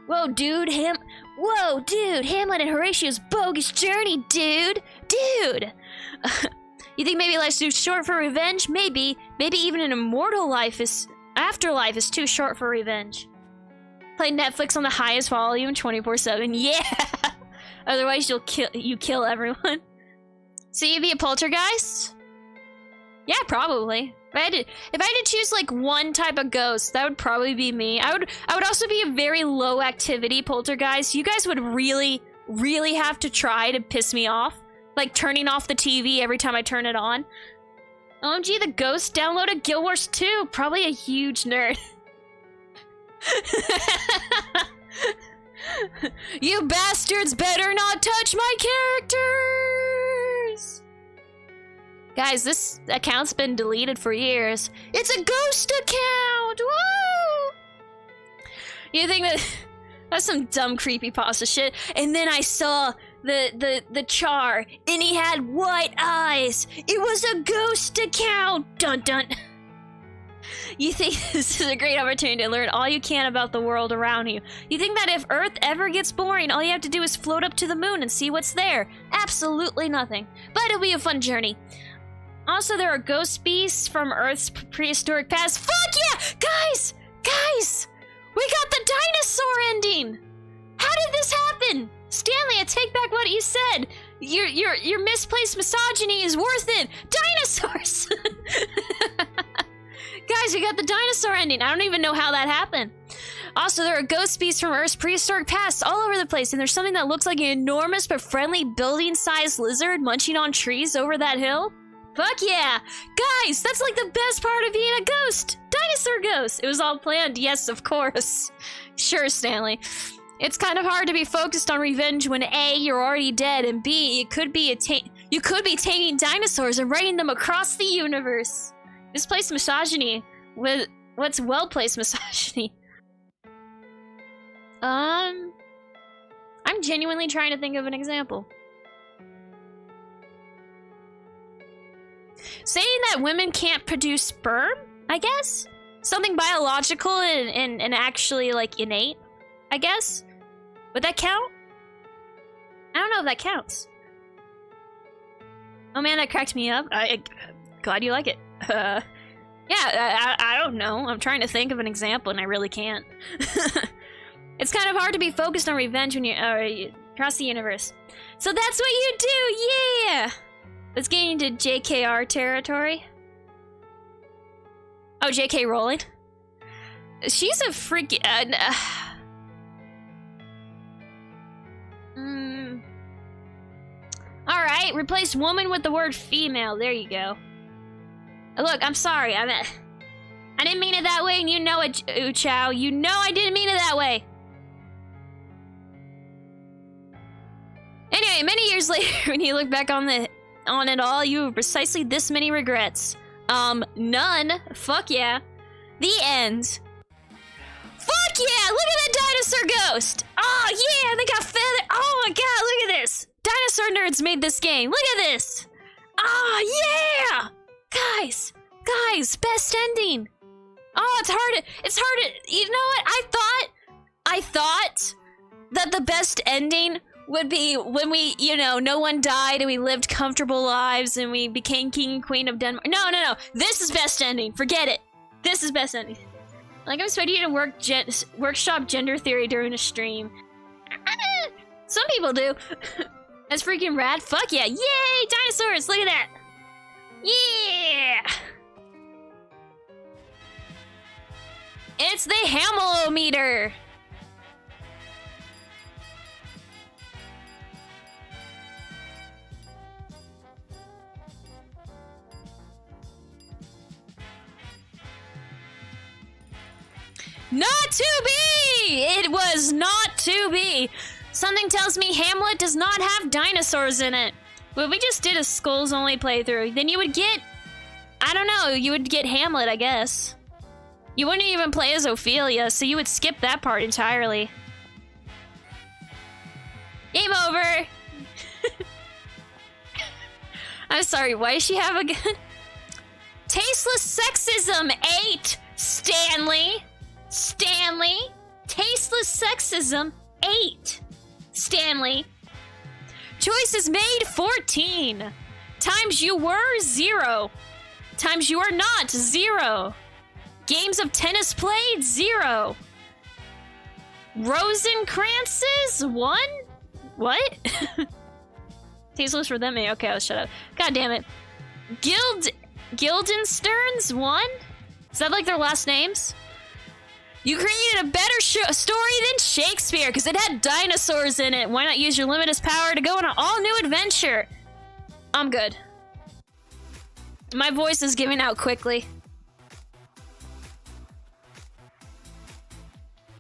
Whoa, dude, Hamlet and Horatio's bogus journey, dude. You think maybe life's too short for revenge? Maybe even an immortal afterlife is too short for revenge. Play Netflix on the highest volume 24/7. Yeah. Otherwise you kill everyone. So you'd be a poltergeist? Yeah, probably. If I had to choose like one type of ghost, that would probably be me. I would also be a very low activity poltergeist. You guys would really have to try to piss me off. Like turning off the TV every time I turn it on. OMG, the ghost downloaded Guild Wars 2. Probably a huge nerd. You bastards better not touch my characters! Guys, this account's been deleted for years. It's a ghost account! Woo! You think that's some dumb creepypasta shit? And then I saw the char, and he had white eyes. It was a ghost account! Dun dun. You think this is a great opportunity to learn all you can about the world around you. You think that if Earth ever gets boring, all you have to do is float up to the moon and see what's there. Absolutely nothing. But it'll be a fun journey. Also, there are ghost beasts from Earth's prehistoric past. Fuck yeah! Guys! We got the dinosaur ending! How did this happen? Stanley, I take back what you said. Your misplaced misogyny is worth it. Dinosaurs! Guys, we got the dinosaur ending. I don't even know how that happened. Also, there are ghost beasts from Earth's prehistoric past all over the place, and there's something that looks like an enormous but friendly building-sized lizard munching on trees over that hill. Fuck yeah! Guys, that's like the best part of being a ghost! Dinosaur ghost! It was all planned, yes, of course. Sure, Stanley. It's kind of hard to be focused on revenge when A, you're already dead, and B, you could be taming dinosaurs and riding them across the universe. Misplaced misogyny. What's well-placed misogyny? I'm genuinely trying to think of an example. Saying that women can't produce sperm, I guess? Something biological and actually, like, innate, I guess? Would that count? I don't know if that counts. Oh man, that cracked me up. Glad you like it. Yeah, I don't know. I'm trying to think of an example and I really can't. It's kind of hard to be focused on revenge when you across the universe. So that's what you do, yeah! Let's get into JKR territory. Oh, JK Rowling. She's a freaking... Alright, replace woman with the word female. There you go. Look, I'm sorry. I didn't mean it that way, and you know it, Chow. You know I didn't mean it that way. Anyway, many years later, when you look back on it all, you have precisely this many regrets. None. Fuck yeah. The end. Fuck yeah! Look at that dinosaur ghost! Oh yeah, they got feather. Oh my god, look at this! Dinosaur nerds made this game. Look at this! Oh yeah! Guys, best ending. Oh, it's hard to, you know what? I thought that the best ending would be when we, you know, no one died and we lived comfortable lives and we became king and queen of Denmark. No. This is best ending. Forget it. This is best ending. Like, I'm expecting you to workshop gender theory during a stream. Some people do. That's freaking rad. Fuck yeah. Yay, dinosaurs. Look at that. Yeah. It's the Hamlet-o-meter. Not to be! It was not to be. Something tells me Hamlet does not have dinosaurs in it. Well, if we just did a Skulls only playthrough, then you would get... I don't know, you would get Hamlet, I guess. You wouldn't even play as Ophelia, so you would skip that part entirely. Game over! I'm sorry, why does she have a gun? Tasteless sexism 8, Stanley! Tasteless sexism 8, Stanley. Choices made 14. Times you were 0. Times you are not 0. Games of tennis played 0. Rosencrantzes 1? What? Tasteless for them. Okay, I'll shut up. God damn it. Guildensterns 1? Is that like their last names? You created a better story than Shakespeare because it had dinosaurs in it. Why not use your limitless power to go on an all-new adventure? I'm good. My voice is giving out quickly.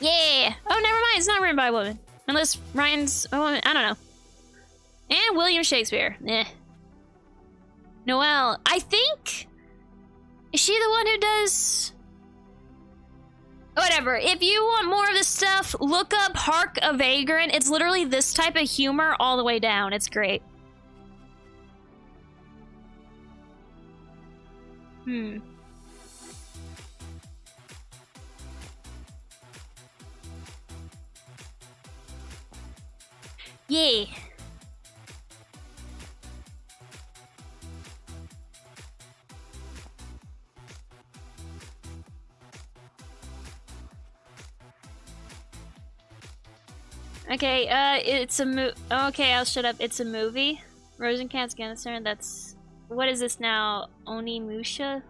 Yeah. Oh, never mind. It's not written by a woman. Unless Ryan's a woman. I don't know. And William Shakespeare. Eh. Noelle. I think... Is she the one who does... Whatever. If you want more of this stuff, look up Hark a Vagrant. It's literally this type of humor all the way down. It's great. Yeah. Okay, it's a okay, I'll shut up. It's a movie. Rosencrantz Guildenstern, that's... What is this now? Onimusha?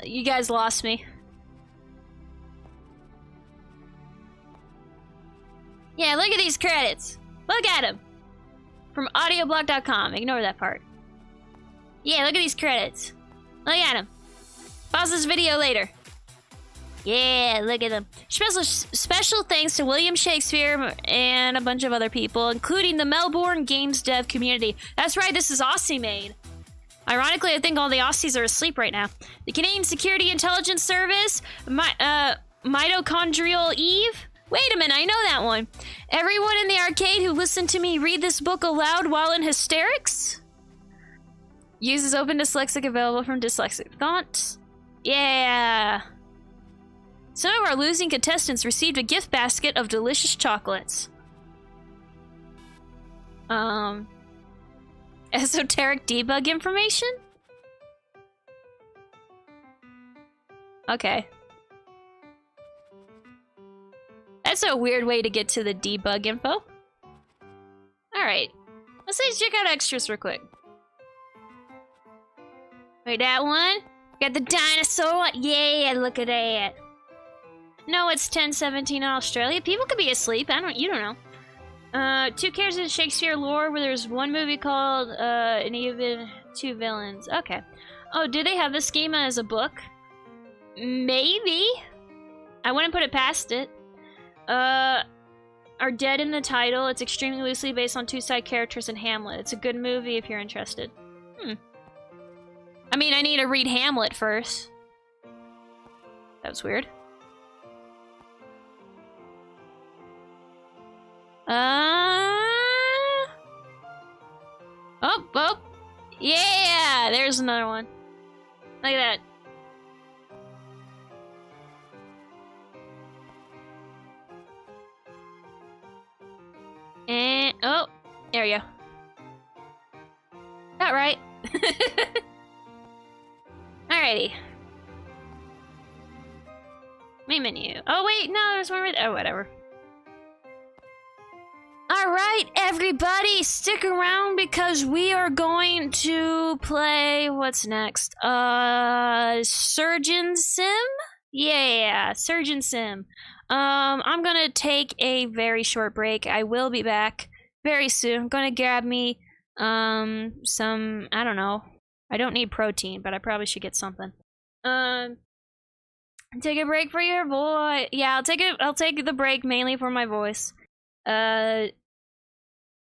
You guys lost me. Yeah, look at these credits. Look at them. From audioblog.com. Ignore that part. Yeah, look at these credits. Look at them. Pause this video later. Yeah, look at them. Special thanks to William Shakespeare and a bunch of other people, including the Melbourne Games dev community. That's right, this is Aussie made. Ironically, I think all the Aussies are asleep right now. The Canadian Security Intelligence Service, Mitochondrial Eve. Wait a minute, I know that one. Everyone in the arcade who listened to me read this book aloud while in hysterics? Uses Open Dyslexic available from Dyslexic Fonts. Yeah. Some of our losing contestants received a gift basket of delicious chocolates. Esoteric debug information? Okay. That's a weird way to get to the debug info. Alright. Let's check out extras real quick. Wait, that one? Got the dinosaur. Yeah, look at that. No, it's 10:17 in Australia. People could be asleep. You don't know. 2 characters in Shakespeare lore where there's one movie called and even 2 villains. Okay. Oh, do they have the schema as a book? Maybe. I wouldn't put it past it. Are dead in the title. It's extremely loosely based on 2 side characters in Hamlet. It's a good movie if you're interested. I mean, I need to read Hamlet first. That was weird. Oh. Yeah, there's another one. Look at that. And, oh, there we go. Got right. Alrighty. Main menu. Oh, wait, no, there's one right. Oh, whatever. Alright, everybody, stick around because we are going to play. What's next? Surgeon Sim? Yeah, Surgeon Sim. I'm gonna take a very short break. I will be back very soon. I'm gonna grab me some, I don't know. I don't need protein, but I probably should get something. Take a break for your voice. Yeah, I'll take the break mainly for my voice.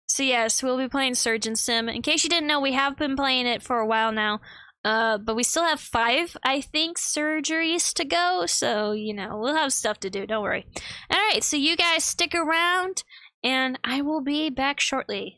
So yes, we'll be playing Surgeon Sim. In case you didn't know, we have been playing it for a while now. But we still have 5, I think, surgeries to go. So, you know, we'll have stuff to do. Don't worry. Alright, so you guys stick around, and I will be back shortly.